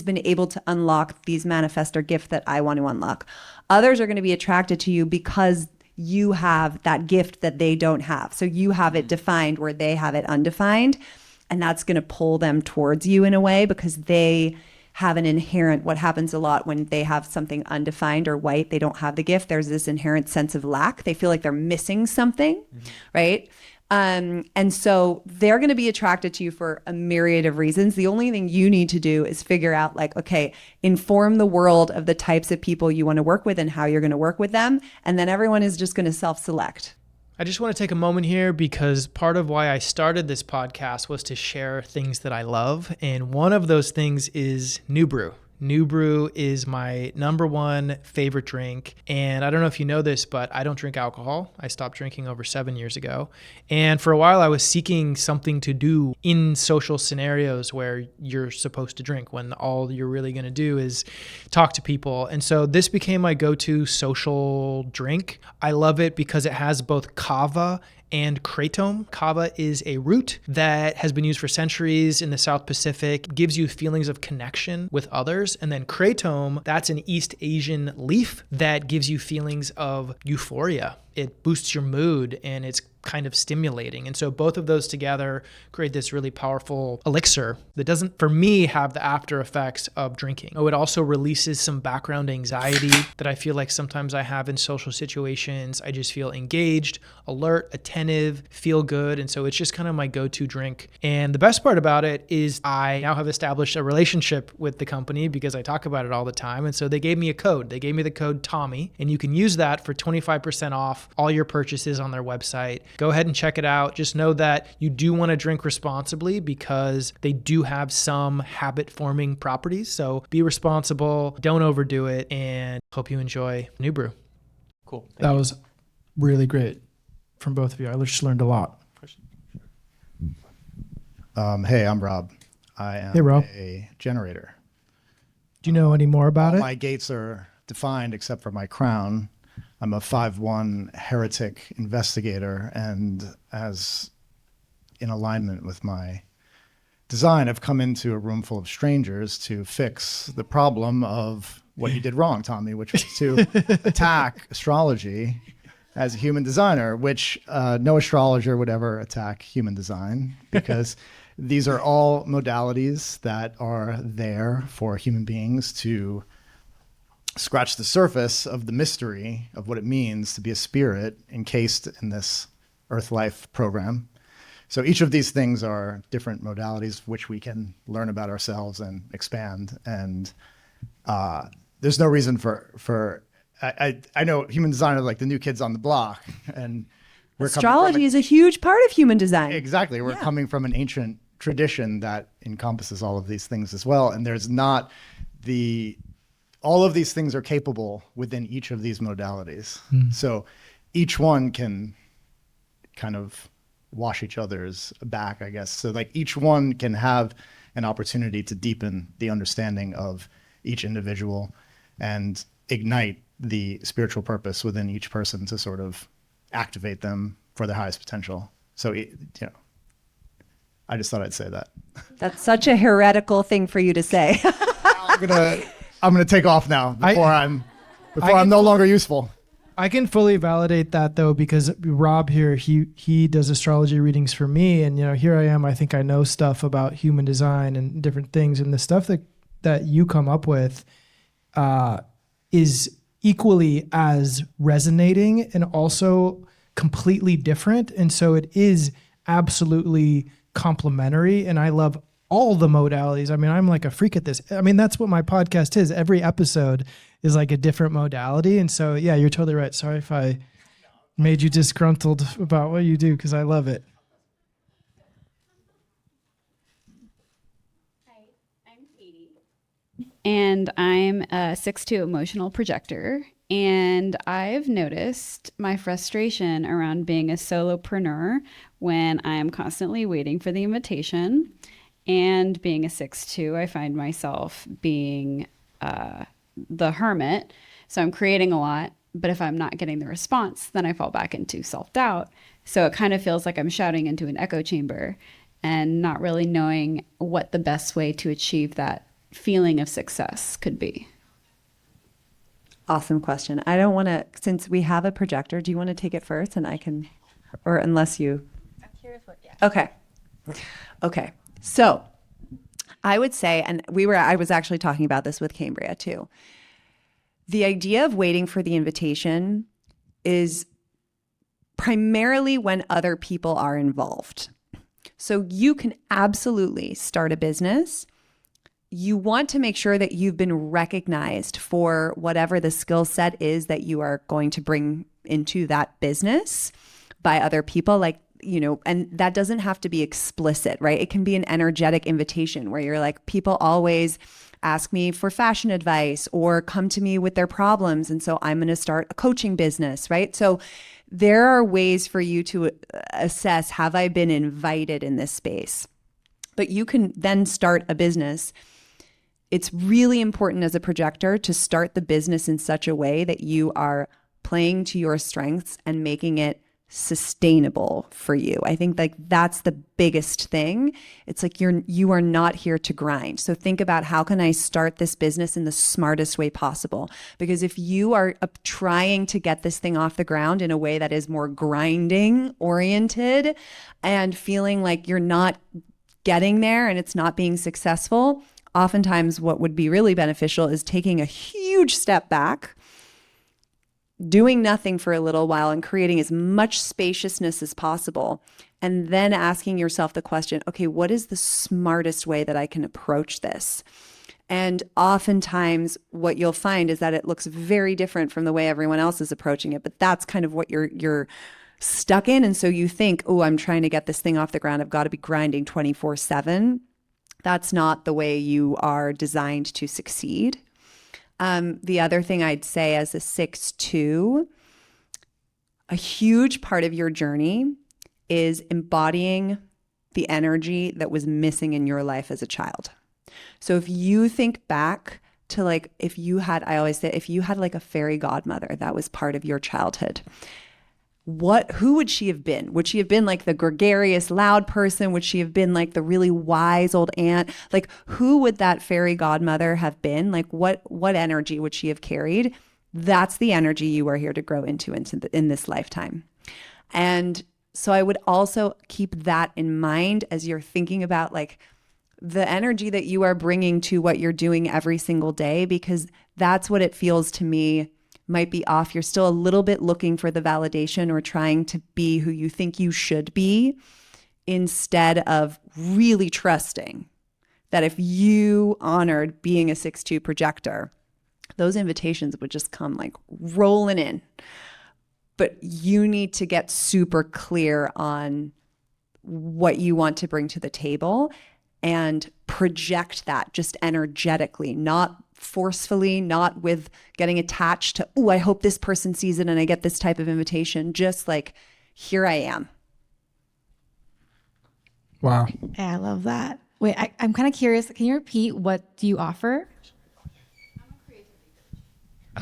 been able to unlock these manifestor gifts that I want to unlock. Others are going to be attracted to you because you have that gift that they don't have. So you have it defined where they have it undefined. And that's going to pull them towards you in a way, because they have an inherent, what happens a lot when they have something undefined or white, they don't have the gift. There's this inherent sense of lack. They feel like they're missing something, right? And so they're going to be attracted to you for a myriad of reasons. The only thing you need to do is figure out, like, okay, inform the world of the types of people you want to work with and how you're going to work with them. And then everyone is just going to self-select. I just want to take a moment here, because part of why I started this podcast was to share things that I love. And one of those things is New Brew. New Brew is my number one favorite drink. And I don't know if you know this, but I don't drink alcohol. I stopped drinking over 7 years ago. And for a while I was seeking something to do in social scenarios where you're supposed to drink, when all you're really going to do is talk to people. And so this became my go-to social drink. I love it because it has both kava and kratom. Kava is a root that has been used for centuries in the South Pacific, gives you feelings of connection with others. And then kratom, that's an East Asian leaf that gives you feelings of euphoria. It boosts your mood and it's kind of stimulating. And so both of those together create this really powerful elixir that doesn't, for me, have the after effects of drinking. Oh, it also releases some background anxiety that I feel like sometimes I have in social situations. I just feel engaged, alert, attentive, feel good. And so it's just kind of my go-to drink. And the best part about it is I now have established a relationship with the company because I talk about it all the time. And so they gave me a code. They gave me the code Tommy, and you can use that for 25% off all your purchases on their website. Go ahead and check it out. Just know that you do want to drink responsibly because they do have some habit forming properties. So be responsible, don't overdo it, and hope you enjoy New Brew. Cool. Thank That you. was really great from both of you. I just learned a lot. Hey, I'm Rob. I am Hey, Rob. a generator. Do you know any more about All it? my gates are defined except for my crown. I'm a 5/1 heretic investigator, and as in alignment with my design, I've come into a room full of strangers to fix the problem of what you did wrong, Tommy, which was to attack astrology as a human designer, which no astrologer would ever attack human design, because these are all modalities that are there for human beings to scratch the surface of the mystery of what it means to be a spirit encased in this earth life program. So each of these things are different modalities which we can learn about ourselves and expand. And there's no reason for I know human design are like the new kids on the block, and Astrology is a huge part of human design. Exactly. We're coming from an ancient tradition that encompasses all of these things as well. And there's not all of these things are capable within each of these modalities. So each one can kind of wash each other's back, I guess. So like each one can have an opportunity to deepen the understanding of each individual and ignite the spiritual purpose within each person to sort of activate them for their highest potential. So, I just thought I'd say that. That's such a heretical thing for you to say. I'm gonna take off now before I'm no longer useful. I can fully validate that though, because Rob here, he does astrology readings for me, and here I am. I think I know stuff about human design and different things, and the stuff that you come up with is equally as resonating and also completely different, and so it is absolutely complementary. And I love all the modalities. I mean, I'm like a freak at this. I mean, that's what my podcast is. Every episode is like a different modality. And so, yeah, you're totally right. Sorry if I made you disgruntled about what you do, because I love it. Hi, I'm Katie. And I'm a 6'2" emotional projector. And I've noticed my frustration around being a solopreneur when I'm constantly waiting for the invitation. And being a 6'2", I find myself being the hermit. So I'm creating a lot, but if I'm not getting the response, then I fall back into self-doubt. So it kind of feels like I'm shouting into an echo chamber and not really knowing what the best way to achieve that feeling of success could be. Awesome question. I don't want to, since we have a projector, do you want to take it first and I can, or unless you? I'm curious what, yeah. Okay. So I would say, and I was actually talking about this with Cambria too. The idea of waiting for the invitation is primarily when other people are involved. So you can absolutely start a business. You want to make sure that you've been recognized for whatever the skill set is that you are going to bring into that business by other people. And that doesn't have to be explicit, right? It can be an energetic invitation where you're like, people always ask me for fashion advice or come to me with their problems. And so I'm going to start a coaching business, right? So there are ways for you to assess, have I been invited in this space? But you can then start a business. It's really important as a projector to start the business in such a way that you are playing to your strengths and making it sustainable for you. I think that's the biggest thing. It's like you are not here to grind. So think about, how can I start this business in the smartest way possible? Because if you are trying to get this thing off the ground in a way that is more grinding oriented and feeling like you're not getting there and it's not being successful, oftentimes what would be really beneficial is taking a huge step back, doing nothing for a little while and creating as much spaciousness as possible. And then asking yourself the question, okay, what is the smartest way that I can approach this? And oftentimes what you'll find is that it looks very different from the way everyone else is approaching it, but that's kind of what you're stuck in. And so you think, oh, I'm trying to get this thing off the ground. I've got to be grinding 24/7. That's not the way you are designed to succeed. The other thing I'd say as a 6'2", a huge part of your journey is embodying the energy that was missing in your life as a child. So if you think back to like, if you had, I always say, if you had like a fairy godmother that was part of your childhood, who would she have been? Would she have been like the gregarious, loud person? Would she have been like the really wise old aunt? Like, who would that fairy godmother have been? Like, what energy would she have carried? That's the energy you are here to grow into in this lifetime. And so I would also keep that in mind as you're thinking about like the energy that you are bringing to what you're doing every single day, because that's what it feels to me might be off. You're still a little bit looking for the validation or trying to be who you think you should be, instead of really trusting that if you honored being a 6-2 projector, those invitations would just come like rolling in. But you need to get super clear on what you want to bring to the table and project that just energetically, not forcefully, not with getting attached to, oh, I hope this person sees it and I get this type of invitation. Just like, here I am. Wow. Yeah, I love that. Wait, I'm kind of curious. Can you repeat, what do you offer?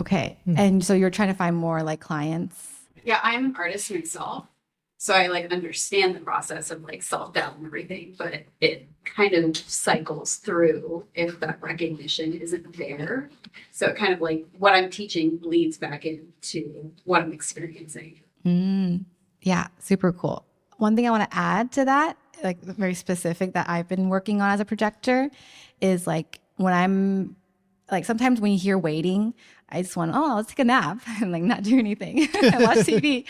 Okay. And so you're trying to find more like clients? Yeah, I'm an artist myself. So I like understand the process of like self-doubt and everything, but it kind of cycles through if that recognition isn't there. So it kind of like what I'm teaching leads back into what I'm experiencing. Yeah, super cool. One thing I want to add to that, like very specific that I've been working on as a projector, is like when I'm like, sometimes when you hear waiting, I just want, let's take a nap and like not do anything and watch TV.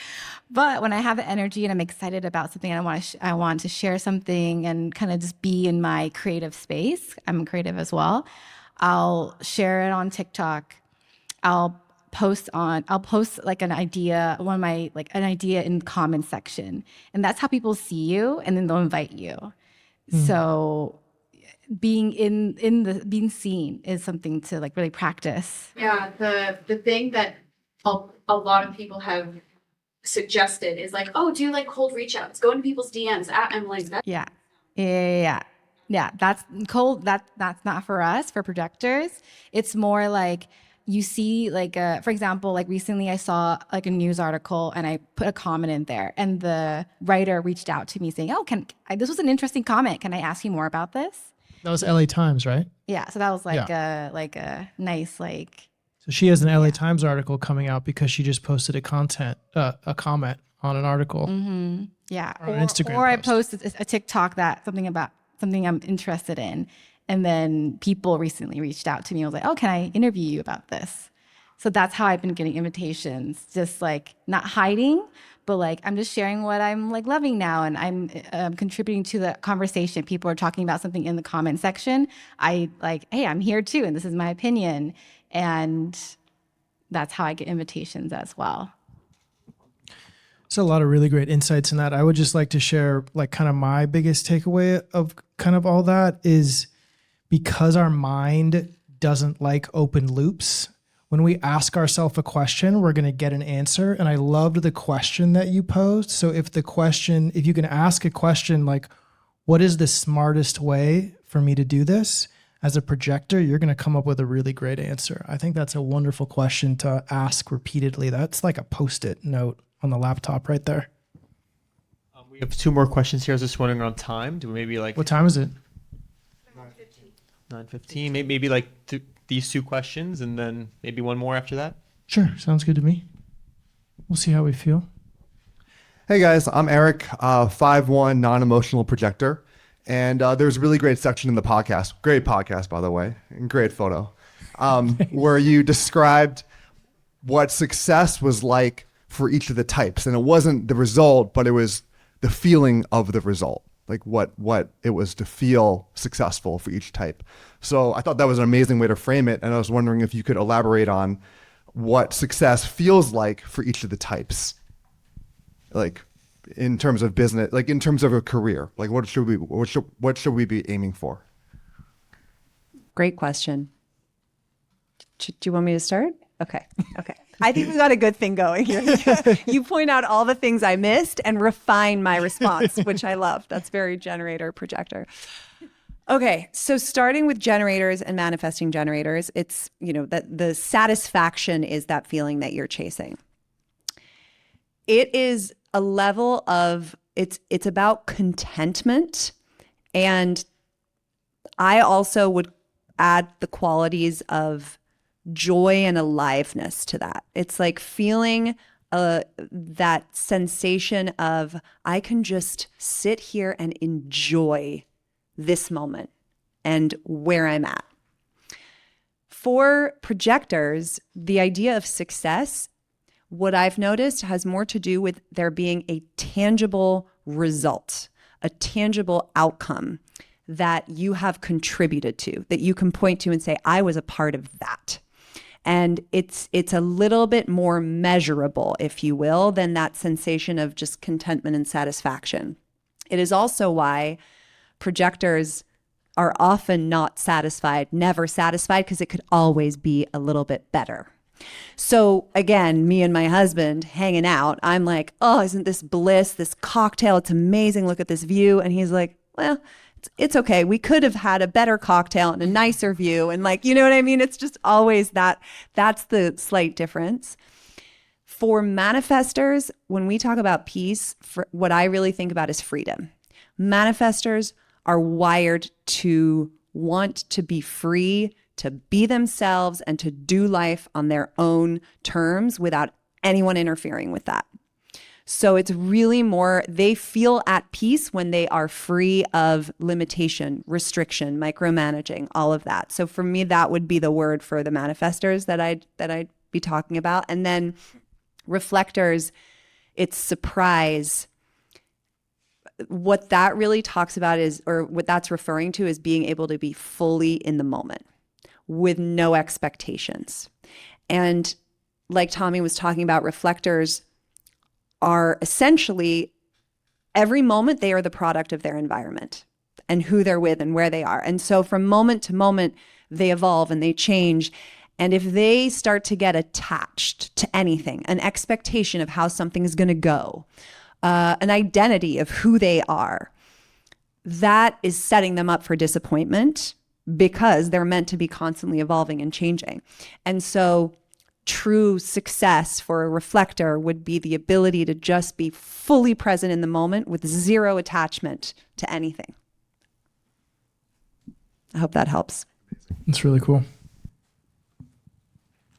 But when I have the energy and I'm excited about something and I want to share something and kind of just be in my creative space, I'm creative as well, I'll share it on TikTok. I'll post like an idea, an idea in the comment section. And that's how people see you, and then they'll invite you. So being being seen is something to like really practice. Yeah, the thing that a lot of people have suggested is like, oh, do like cold reach outs, go into people's DMs. I'm like, that. Yeah. That's cold. That's not for us, for projectors. It's more like you see, like, for example, like recently I saw like a news article and I put a comment in there, and the writer reached out to me saying, "Oh, this was an interesting comment. Can I ask you more about this?" That was LA Times, right? Yeah. So that was like a nice like. So she has an LA Times article coming out because she just posted a comment on an article. Yeah. Or an Instagram or I post. posted a TikTok about something I'm interested in. And then people recently reached out to me. I was like, oh, can I interview you about this? So that's how I've been getting invitations, just like not hiding, but like I'm just sharing what I'm like loving now. And I'm contributing to the conversation. People are talking about something in the comment section. I like, hey, I'm here too. And this is my opinion. And that's how I get invitations as well. So a lot of really great insights in that. I would just like to share like kind of my biggest takeaway of kind of all that is, because our mind doesn't like open loops, when we ask ourselves a question, we're going to get an answer. And I loved the question that you posed. So if you can ask a question like, what is the smartest way for me to do this? As a projector, you're going to come up with a really great answer. I think that's a wonderful question to ask repeatedly. That's like a Post-it note on the laptop right there. We have 2 more questions here. I was just wondering on time. Do we maybe like... What time is it? 9:15. Maybe like these 2 questions and then maybe one more after that? Sure. Sounds good to me. We'll see how we feel. Hey guys, I'm Eric, 5'1", non-emotional projector. And there's a really great section in the podcast, great podcast, by the way, and great photo, where you described what success was like for each of the types. And it wasn't the result, but it was the feeling of the result, like what it was to feel successful for each type. So I thought that was an amazing way to frame it. And I was wondering if you could elaborate on what success feels like for each of the types, like in terms of business, like in terms of a career, like what should we be aiming for? Great question. Do you want me to start? Okay. I think we got a good thing going here. You point out all the things I missed and refine my response, which I love. That's very generator projector. Okay, so starting with generators and manifesting generators, it's, that the satisfaction is that feeling that you're chasing. It is a level of, it's about contentment. And I also would add the qualities of joy and aliveness to that. It's like feeling that sensation of, I can just sit here and enjoy this moment and where I'm at. For projectors, the idea of success, what I've noticed, has more to do with there being a tangible result, a tangible outcome that you have contributed to, that you can point to and say, I was a part of that. And it's a little bit more measurable, if you will, than that sensation of just contentment and satisfaction. It is also why projectors are often not satisfied, never satisfied, because it could always be a little bit better. So again, me and my husband hanging out, I'm like, oh, isn't this bliss, this cocktail? It's amazing. Look at this view. And he's like, well, it's okay. We could have had a better cocktail and a nicer view. And like, you know what I mean? It's just always that's the slight difference. For manifestors, when we talk about peace, what I really think about is freedom. Manifestors are wired to want to be free, to be themselves, and to do life on their own terms without anyone interfering with that. So it's really more, they feel at peace when they are free of limitation, restriction, micromanaging, all of that. So for me, that would be the word for the manifestors that I'd be talking about. And then reflectors, it's surprise. What that really talks about is, or what that's referring to, is being able to be fully in the moment with no expectations. And like Tommy was talking about, reflectors are essentially, every moment they are the product of their environment and who they're with and where they are. And so from moment to moment, they evolve and they change. And if they start to get attached to anything, an expectation of how something is going to go, an identity of who they are, that is setting them up for disappointment, because they're meant to be constantly evolving and changing. And so true success for a reflector would be the ability to just be fully present in the moment with zero attachment to anything. I hope that helps. That's really cool.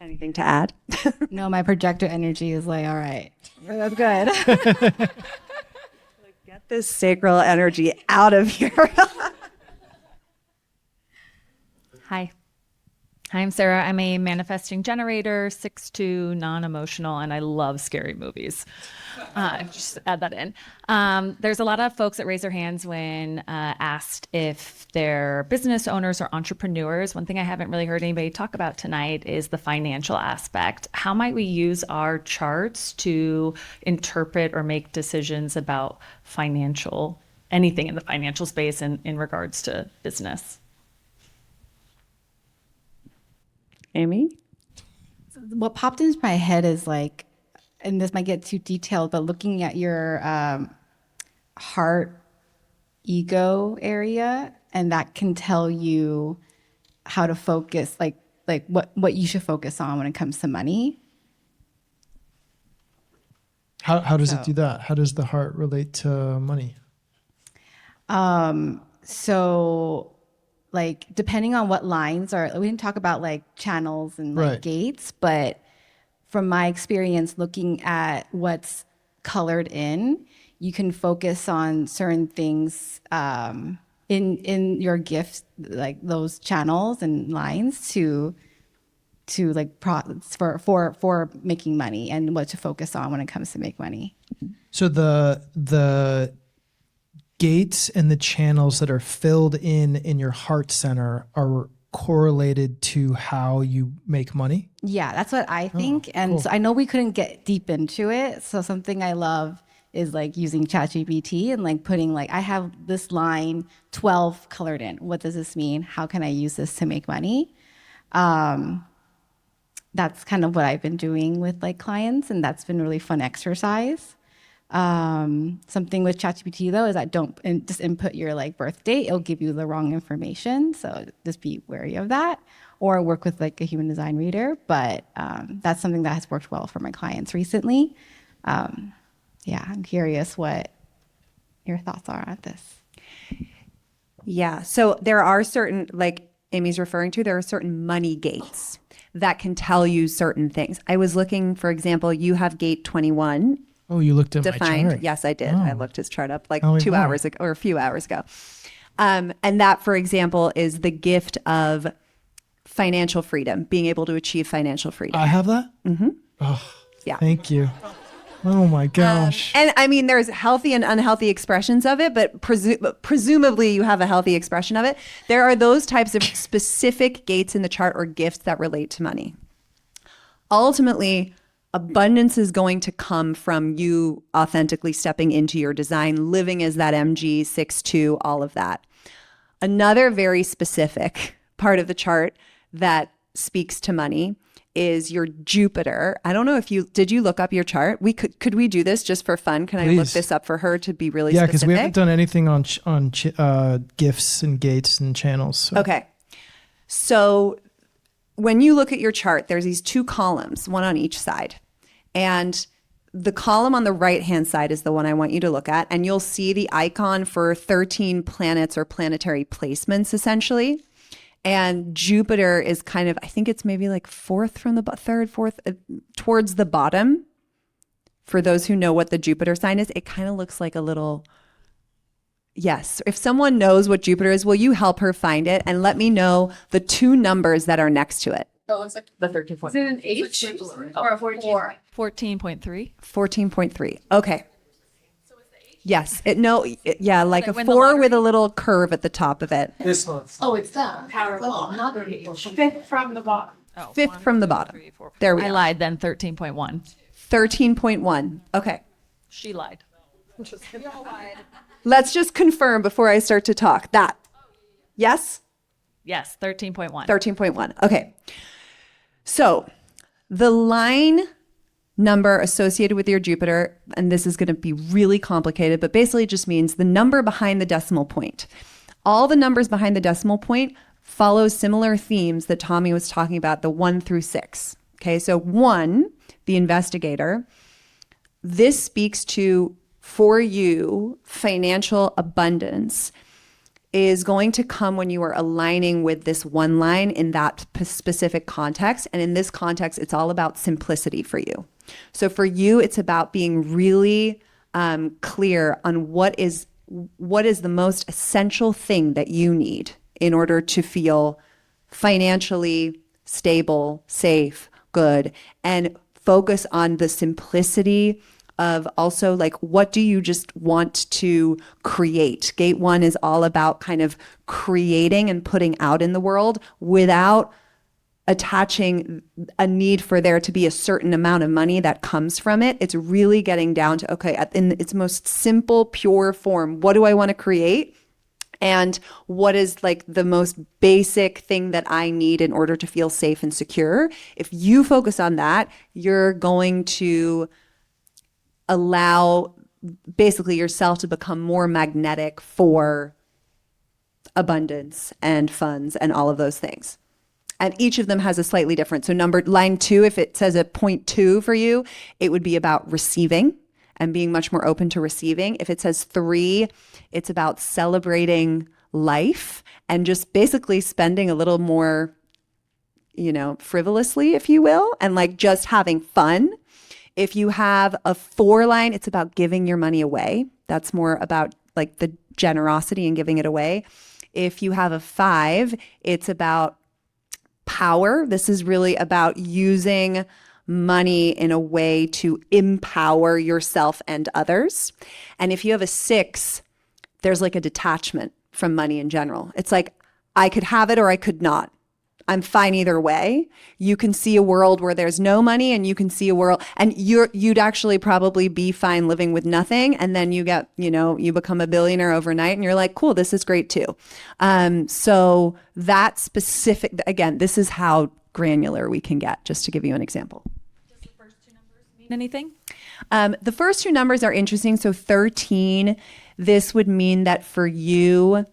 Anything to add? No, my projector energy is like, all right, that's good. Get this sacral energy out of here. Hi. Hi, I'm Sarah. I'm a manifesting generator, 6'2", non-emotional, and I love scary movies. Just add that in. There's a lot of folks that raise their hands when asked if they're business owners or entrepreneurs. One thing I haven't really heard anybody talk about tonight is the financial aspect. How might we use our charts to interpret or make decisions about anything in the financial space in regards to business? Amy? What popped into my head is like, and this might get too detailed, but looking at your heart ego area, and that can tell you how to focus, like what you should focus on when it comes to money. How does it do that? How does the heart relate to money? So like depending on what lines are, we didn't talk about like channels and like Right. gates, but from my experience looking at what's colored in, you can focus on certain things in your gifts, like those channels and lines to like for making money and what to focus on when it comes to make money. So the gates and the channels that are filled in your heart center are correlated to how you make money? Yeah, that's what I think. And cool. so I know we couldn't get deep into it. So something I love is like using ChatGPT and like putting like, I have this line 12 colored in. What does this mean? How can I use this to make money? that's kind of what I've been doing with like clients, and that's been really fun exercise. Something with ChatGPT though is that don't just input your like birth date; it'll give you the wrong information. So just be wary of that, or work with like a human design reader. But that's something that has worked well for my clients recently. Yeah, I'm curious what your thoughts are on this. Yeah. So there are certain, like Amy's referring to, there are certain money gates that can tell you certain things. I was looking, for example, you have gate 21. Oh, you looked at my Defined. chart. Yes, I did. Oh. I looked his chart up like Tell me 2 more. hours ago or a few hours ago. And that, for example, is the gift of financial freedom, being able to achieve financial freedom. I have that? Mm-hmm. Oh, Yeah. Thank you. Oh my gosh. And I mean, there's healthy and unhealthy expressions of it, but presumably you have a healthy expression of it. There are those types of specific gates in the chart or gifts that relate to money. Ultimately, abundance is going to come from you authentically stepping into your design, living as that MG, 6'2", all of that. Another very specific part of the chart that speaks to money is your Jupiter. I don't know if did you look up your chart? Could we do this just for fun? Can I look Please. this up for her to be really Yeah, specific? because we haven't done anything on gifts and gates and channels. So. Okay. So when you look at your chart, there's these two columns, one on each side. And the column on the right-hand side is the one I want you to look at. And you'll see the icon for 13 planets or planetary placements, essentially. And Jupiter is kind of, I think it's maybe like fourth, towards the bottom. For those who know what the Jupiter sign is, it kind of looks like a little, yes. If someone knows what Jupiter is, will you help her find it and let me know the two numbers that are next to it? Oh, it's like the 13 point. Is it an H or a 14? 14.3. 14.3. Okay. Yes. Like a Win the 4 lottery. with a little curve at the top of it. This one. Oh, it's that. Powerball, not the fifth from the bottom. Oh, Fifth 1, from the 2, bottom. 3, 4, 5. There we I are. lied then, 13.1. 13.1. Okay. She lied. Let's just confirm before I start to talk. That. Yes? Yes, 13.1. 13.1. Okay. So the line number associated with your Jupiter, and this is going to be really complicated, but basically it just means the number behind the decimal point. All the numbers behind the decimal point follow similar themes that Tommy was talking about, the 1 through 6. Okay, so 1, the investigator, this speaks to, for you, financial abundance is going to come when you are aligning with this one line in that specific context. And in this context, it's all about simplicity for you. So for you, it's about being really clear on what is the most essential thing that you need in order to feel financially stable, safe, good, and focus on the simplicity of also like, what do you just want to create? Gate 1 is all about kind of creating and putting out in the world without attaching a need for there to be a certain amount of money that comes from it. It's really getting down to, okay, in its most simple, pure form, what do I want to create? And what is like the most basic thing that I need in order to feel safe and secure? If you focus on that, you're going to allow basically yourself to become more magnetic for abundance and funds and all of those things. And each of them has a slightly different. So line 2, if it says a 0.2 for you, it would be about receiving and being much more open to receiving. If it says 3, it's about celebrating life and just basically spending a little more, frivolously, if you will, and like just having fun. If you have a 4 line, it's about giving your money away. That's more about like the generosity and giving it away. If you have a 5, it's about power. This is really about using money in a way to empower yourself and others. And if you have a 6, there's like a detachment from money in general. It's like, I could have it or I could not. I'm fine either way. You can see a world where there's no money, and you can see a world, and you'd actually probably be fine living with nothing. And then you get, you become a billionaire overnight and you're like, cool, this is great too. So that specific, again, this is how granular we can get, just to give you an example. Anything? The first two numbers are interesting. So 13, this would mean that for you,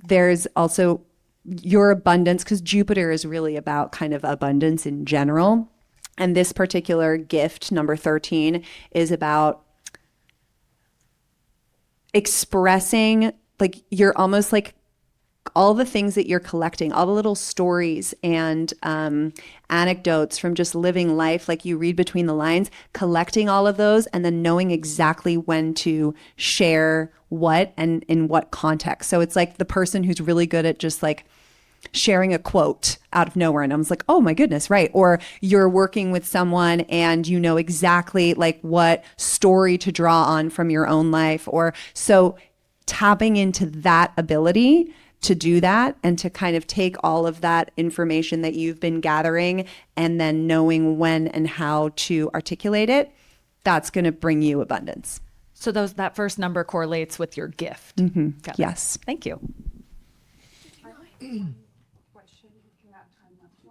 there's also your abundance, because Jupiter is really about kind of abundance in general. And this particular gift, number 13, is about expressing, like, you're almost like all the things that you're collecting, all the little stories and anecdotes from just living life, like you read between the lines, collecting all of those and then knowing exactly when to share what and in what context. So it's like the person who's really good at just like sharing a quote out of nowhere. And I was like, oh my goodness, right. Or you're working with someone and you know exactly like what story to draw on from your own life. Or so tapping into that ability to do that and to kind of take all of that information that you've been gathering and then knowing when and how to articulate it, that's going to bring you abundance. So that first number correlates with your gift. Mm-hmm. Got it. Yes. Thank you.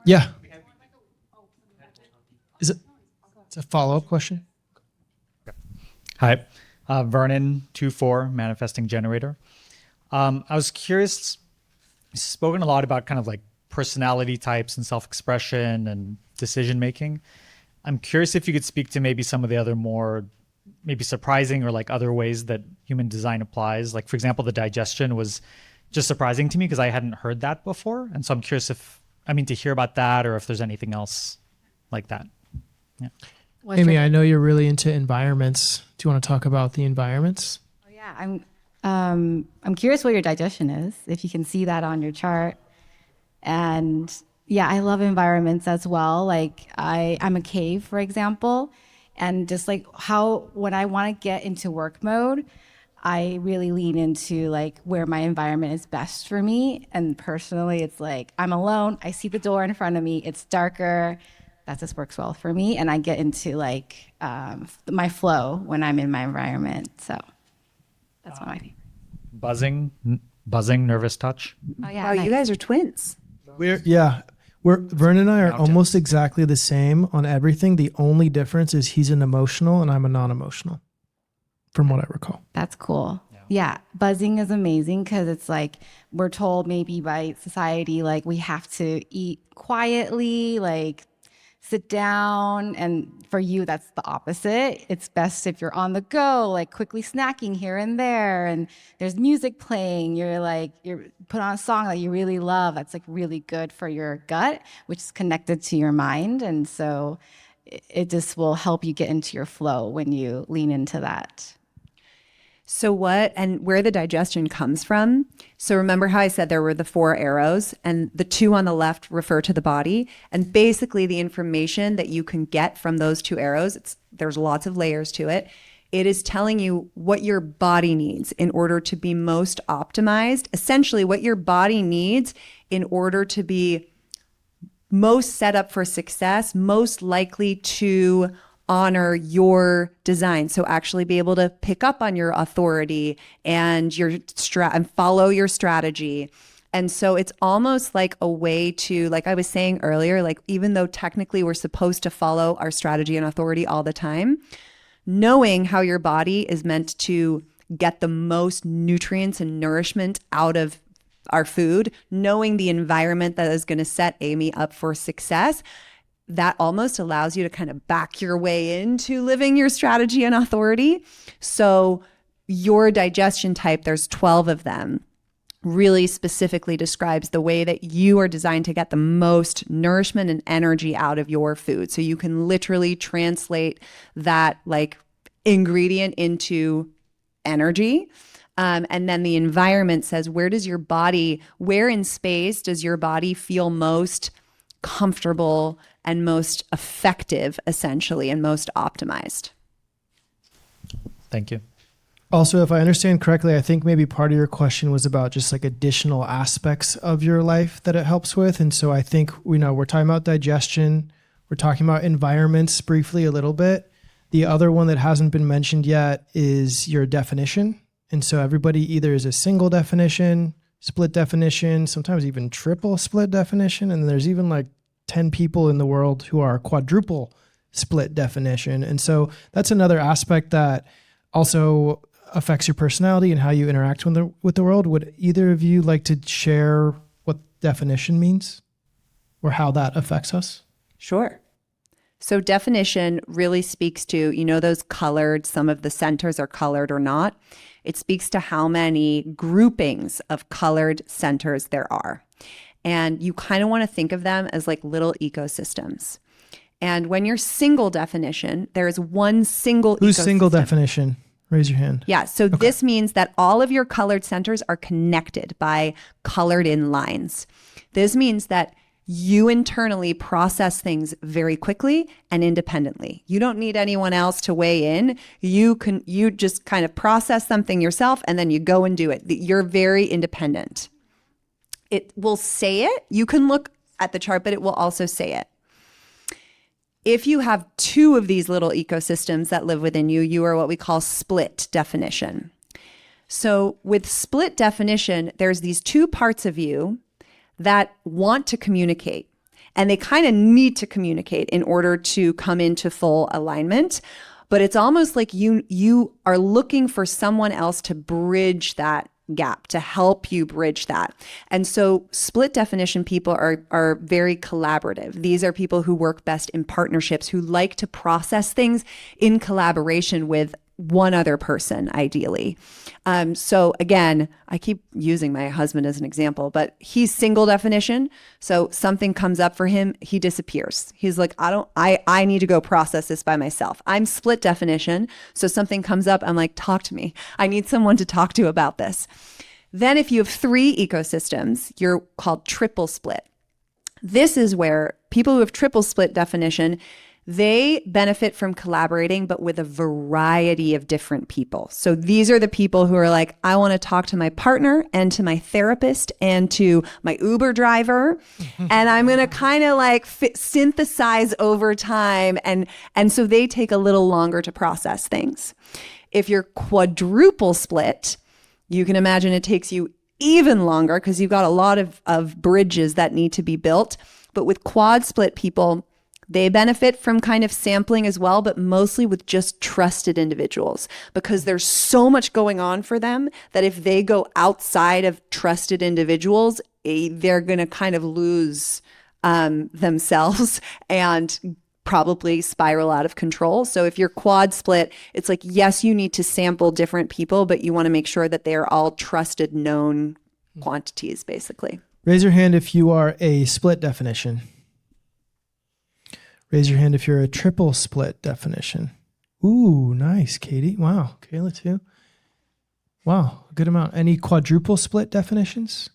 Yeah. Is it? It's a follow-up question. Hi, Vernon 24, manifesting generator. I was curious, you've spoken a lot about kind of like personality types and self-expression and decision-making. I'm curious if you could speak to maybe some of the other more maybe surprising or like other ways that human design applies. Like, for example, the digestion was just surprising to me because I hadn't heard that before. And so I'm curious to hear about that or if there's anything else like that. Yeah. Amy, I know you're really into environments. Do you want to talk about the environments? Oh, yeah, I'm curious what your digestion is, if you can see that on your chart. And yeah, I love environments as well. Like I'm a cave, for example, and just like when I want to get into work mode, I really lean into like where my environment is best for me. And personally, it's like I'm alone. I see the door in front of me. It's darker. That just works well for me. And I get into like my flow when I'm in my environment. So that's one of my favorites. Buzzing, nervous touch. Oh yeah. Wow, nice. you guys are twins. Vernon and I are almost exactly the same on everything. The only difference is he's an emotional and I'm a non-emotional, from what I recall. That's cool. Yeah. Buzzing is amazing because it's like we're told maybe by society, like we have to eat quietly, like sit down. And for you, that's the opposite. It's best if you're on the go, like quickly snacking here and there. And there's music playing. You're put on a song that you really love. That's like really good for your gut, which is connected to your mind. And so it just will help you get into your flow when you lean into that. So where the digestion comes from. So remember how I said there were the 4 arrows and the 2 on the left refer to the body. And basically the information that you can get from those 2 arrows, there's lots of layers to it. It is telling you what your body needs in order to be most optimized, essentially what your body needs in order to be most set up for success, most likely to honor your design. So actually be able to pick up on your authority and and follow your strategy. And so it's almost like a way to, like I was saying earlier, like even though technically we're supposed to follow our strategy and authority all the time, knowing how your body is meant to get the most nutrients and nourishment out of our food, knowing the environment that is going to set Amy up for success, that almost allows you to kind of back your way into living your strategy and authority. So your digestion type, there's 12 of them, really specifically describes the way that you are designed to get the most nourishment and energy out of your food. So you can literally translate that like ingredient into energy. And then the environment says, where in space does your body feel most comfortable and most effective, essentially, and most optimized. Thank you. Also, if I understand correctly, I think maybe part of your question was about just like additional aspects of your life that it helps with. And so I think, we're talking about digestion. We're talking about environments briefly a little bit. The other one that hasn't been mentioned yet is your definition. And so everybody either is a single definition, split definition, sometimes even triple split definition. And there's even like 10 people in the world who are quadruple split definition. And so that's another aspect that also affects your personality and how you interact with the world. Would either of you like to share what definition means or how that affects us? Sure. So definition really speaks to, those colored, some of the centers are colored or not. It speaks to how many groupings of colored centers there are. And you kind of want to think of them as like little ecosystems. And when you're single definition, there is one single Who's ecosystem. single definition? Raise your hand. Yeah, so this means that all of your colored centers are connected by colored in lines. This means that you internally process things very quickly and independently. You don't need anyone else to weigh in. You just kind of process something yourself and then you go and do it. You're very independent. It will say it. You can look at the chart, but it will also say it. If you have two of these little ecosystems that live within you, you are what we call split definition. So with split definition, there's these two parts of you that want to communicate, and they kind of need to communicate in order to come into full alignment. But it's almost like you are looking for someone else to bridge that gap, to help you bridge that. And so split definition people are very collaborative. These are people who work best in partnerships, who like to process things in collaboration with one other person, ideally. So again, I keep using my husband as an example, but he's single definition. So something comes up for him, he disappears. He's like, I need to go process this by myself. I'm split definition. So something comes up, I'm like, talk to me. I need someone to talk to about this. Then if you have three ecosystems, you're called triple split. This is where people who have triple split definition, they benefit from collaborating, but with a variety of different people. So these are the people who are like, I want to talk to my partner and to my therapist and to my Uber driver. And I'm going to kind of like synthesize over time. And so they take a little longer to process things. If you're quadruple split, you can imagine it takes you even longer because you've got a lot of bridges that need to be built. But with quad split people, they benefit from kind of sampling as well, but mostly with just trusted individuals because there's so much going on for them that if they go outside of trusted individuals, they're going to kind of lose themselves and probably spiral out of control. So if you're quad split, it's like, yes, you need to sample different people, but you want to make sure that they are all trusted, known quantities, basically. Raise your hand if you are a split definition. Raise your hand if you're a triple split definition. Ooh, nice, Katie. Wow. Kayla too. Wow, good amount. Any quadruple split definitions?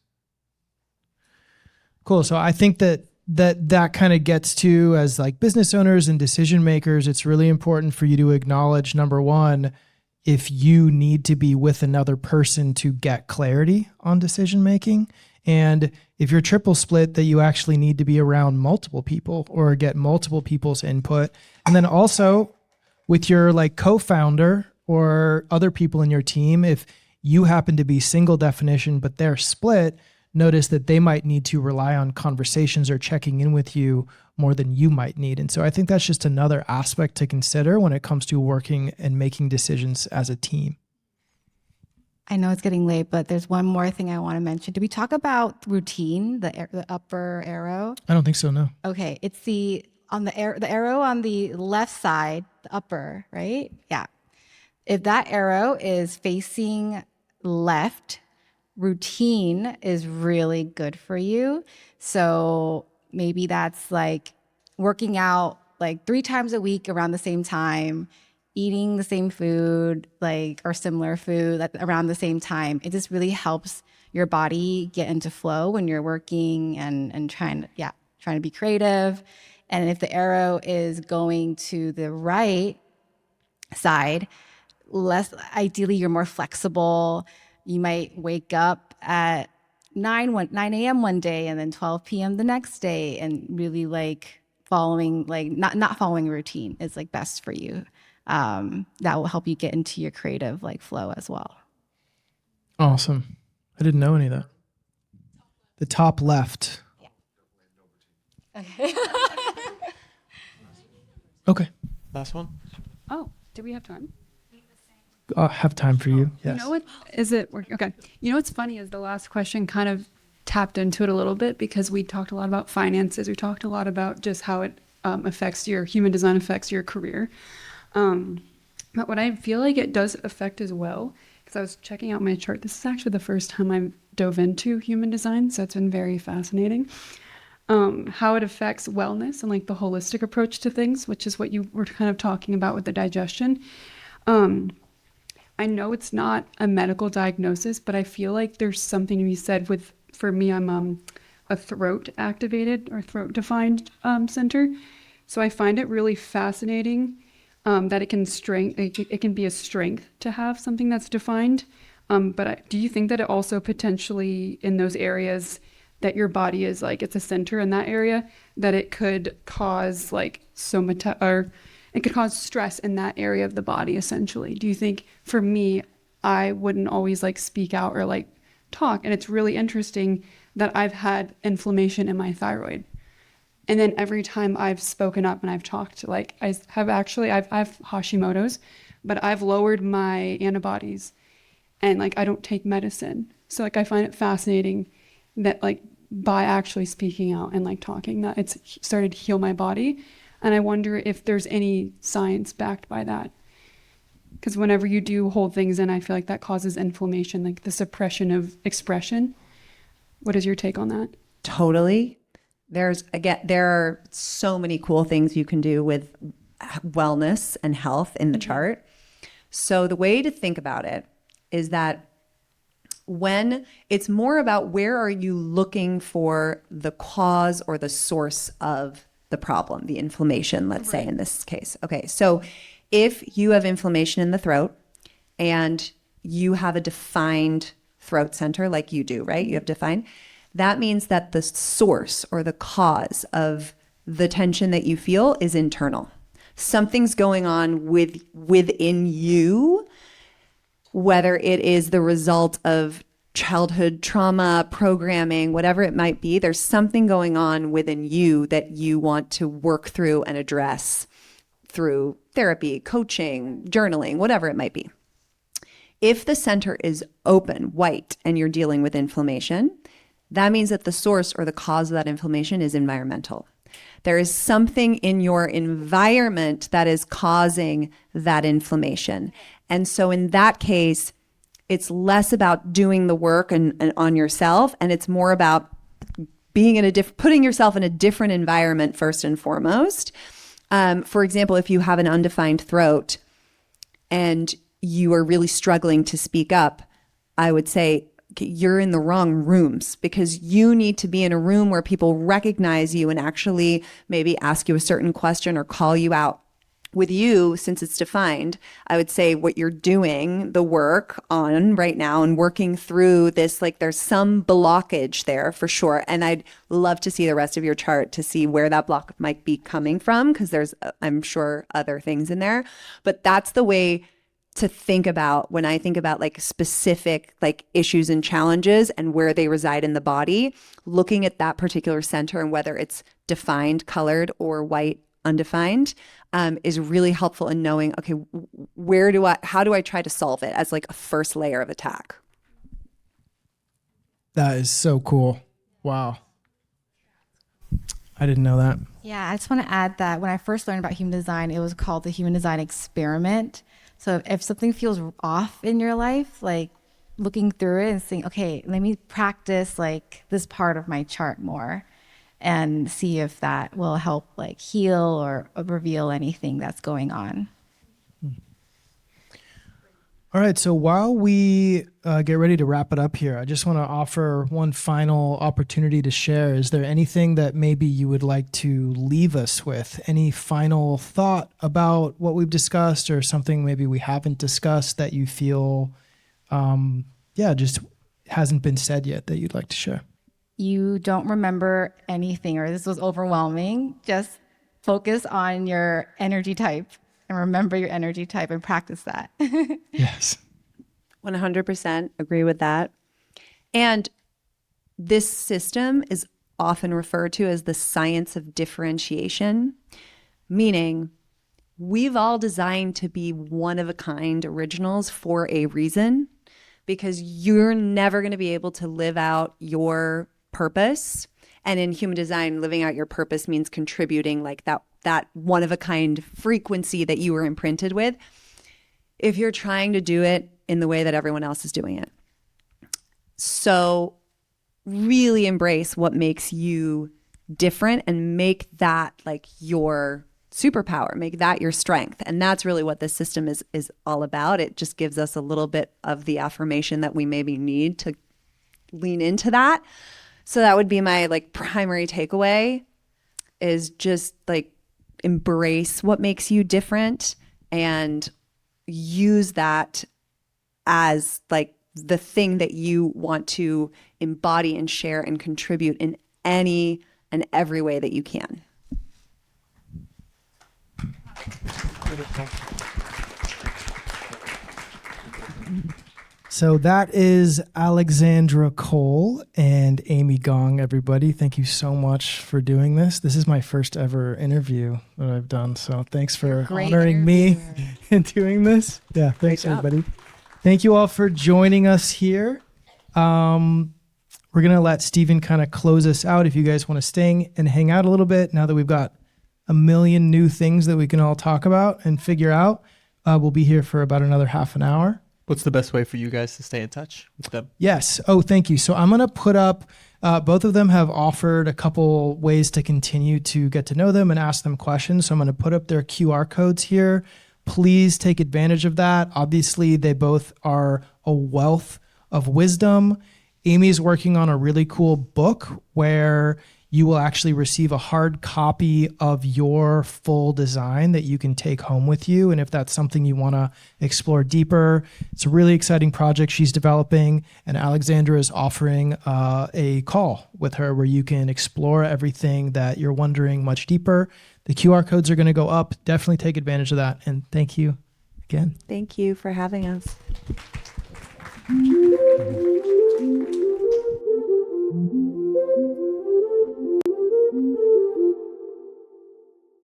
Cool. So I think that kind of gets to, as like business owners and decision makers, it's really important for you to acknowledge, number one, if you need to be with another person to get clarity on decision making. And if you're triple split, that you actually need to be around multiple people or get multiple people's input. And then also with your like co-founder or other people in your team, if you happen to be single definition, but they're split, notice that they might need to rely on conversations or checking in with you more than you might need. And so I think that's just another aspect to consider when it comes to working and making decisions as a team. I know it's getting late, but there's one more thing I want to mention. Did we talk about routine, the upper arrow? I don't think so, no. Okay, it's the arrow on the left side, the upper, right? Yeah. If that arrow is facing left, routine is really good for you. So maybe that's like working out like 3 times a week around the same time, eating the same food, like, or similar food around the same time. It just really helps your body get into flow when you're working and trying to be creative. And if the arrow is going to the right side, ideally you're more flexible. You might wake up at 9 a.m. one day and then 12 p.m. the next day, and really like following, like not following a routine is like best for you. That will help you get into your creative like flow as well. Awesome. I didn't know any of that. The top left. Yeah. Okay. Okay. Last one. Oh, do we have time? I'll have time for you. Yes. You know what? Is it working? Okay. You know what's funny is the last question kind of tapped into it a little bit because we talked a lot about finances. We talked a lot about just how it affects your human design, affects your career. But what I feel like it does affect as well, because I was checking out my chart. This is actually the first time I've dove into human design, so it's been very fascinating. How it affects wellness and like the holistic approach to things, which is what you were kind of talking about with the digestion. I know it's not a medical diagnosis, but I feel like there's something to be said with, for me, I'm a throat activated or throat defined center. So I find it really fascinating that it can be a strength to have something that's defined. But do you think that it also potentially in those areas that your body is like, it's a center in that area, that it could cause like it could cause stress in that area of the body, essentially? Do you think, for me, I wouldn't always like speak out or like talk. And it's really interesting that I've had inflammation in my thyroid. And then every time I've spoken up and I've talked, like I've Hashimoto's, but I've lowered my antibodies and like I don't take medicine. So like I find it fascinating that like by actually speaking out and like talking, that it's started to heal my body. And I wonder if there's any science backed by that. Because whenever you do hold things in, I feel like that causes inflammation, like the suppression of expression. What is your take on that? Totally. There are so many cool things you can do with wellness and health in the chart. So the way to think about it is that when it's more about where are you looking for the cause or the source of the problem, the inflammation, let's say in this case. Okay, so if you have inflammation in the throat and you have a defined throat center like you do, right? You have defined. That means that the source or the cause of the tension that you feel is internal. Something's going on within you, whether it is the result of childhood trauma, programming, whatever it might be. There's something going on within you that you want to work through and address through therapy, coaching, journaling, whatever it might be. If the center is open, white, and you're dealing with inflammation, that means that the source or the cause of that inflammation is environmental. There is something in your environment that is causing that inflammation. And so in that case, it's less about doing the work and on yourself, and it's more about being in putting yourself in a different environment first and foremost. For example, if you have an undefined throat and you are really struggling to speak up, I would say you're in the wrong rooms, because you need to be in a room where people recognize you and actually maybe ask you a certain question or call you out. With you, since it's defined, I would say what you're doing the work on right now and working through this, like there's some blockage there for sure. And I'd love to see the rest of your chart to see where that block might be coming from, because there's, I'm sure, other things in there. But that's the way to think about when I think about like specific like issues and challenges and where they reside in the body, looking at that particular center and whether it's defined, colored, or white, undefined, is really helpful in knowing, okay, how do I try to solve it as like a first layer of attack? That is so cool. Wow. I didn't know that. Yeah, I just want to add that when I first learned about human design, it was called the human design experiment. So if something feels off in your life, like looking through it and saying, okay, let me practice like this part of my chart more and see if that will help like heal or reveal anything that's going on. All right, so while we get ready to wrap it up here, I just want to offer one final opportunity to share. Is there anything that maybe you would like to leave us with? Any final thought about what we've discussed, or something maybe we haven't discussed that you feel, just hasn't been said yet that you'd like to share? You don't remember anything or this was overwhelming, just focus on your energy type and remember your energy type and practice that. Yes. 100% agree with that. And this system is often referred to as the science of differentiation, meaning we've all designed to be one of a kind originals for a reason, because you're never going to be able to live out your purpose. And in human design, living out your purpose means contributing like that one of a kind frequency that you were imprinted with, if you're trying to do it in the way that everyone else is doing it. So really embrace what makes you different and make that like your superpower, make that your strength. And that's really what this system is all about. It just gives us a little bit of the affirmation that we maybe need to lean into that. So that would be my like primary takeaway, is just like embrace what makes you different and use that as like the thing that you want to embody and share and contribute in any and every way that you can. So that is Alexandra Cole and Amy Gong, everybody. Thank you so much for doing this. This is my first ever interview that I've done. So thanks for honoring me and doing this. Yeah, thanks everybody. Thank you all for joining us here. We're going to let Stephen kind of close us out. If you guys want to stay and hang out a little bit, now that we've got a million new things that we can all talk about and figure out, we'll be here for about another half an hour. What's the best way for you guys to stay in touch with them? Yes. Oh, thank you. So I'm going to put up, both of them have offered a couple ways to continue to get to know them and ask them questions. So I'm going to put up their QR codes here. Please take advantage of that. Obviously, they both are a wealth of wisdom. Amy's working on a really cool book where you will actually receive a hard copy of your full design that you can take home with you. And if that's something you want to explore deeper, it's a really exciting project she's developing. And Alexandra is offering a call with her where you can explore everything that you're wondering much deeper. The QR codes are going to go up. Definitely take advantage of that. And thank you again. Thank you for having us.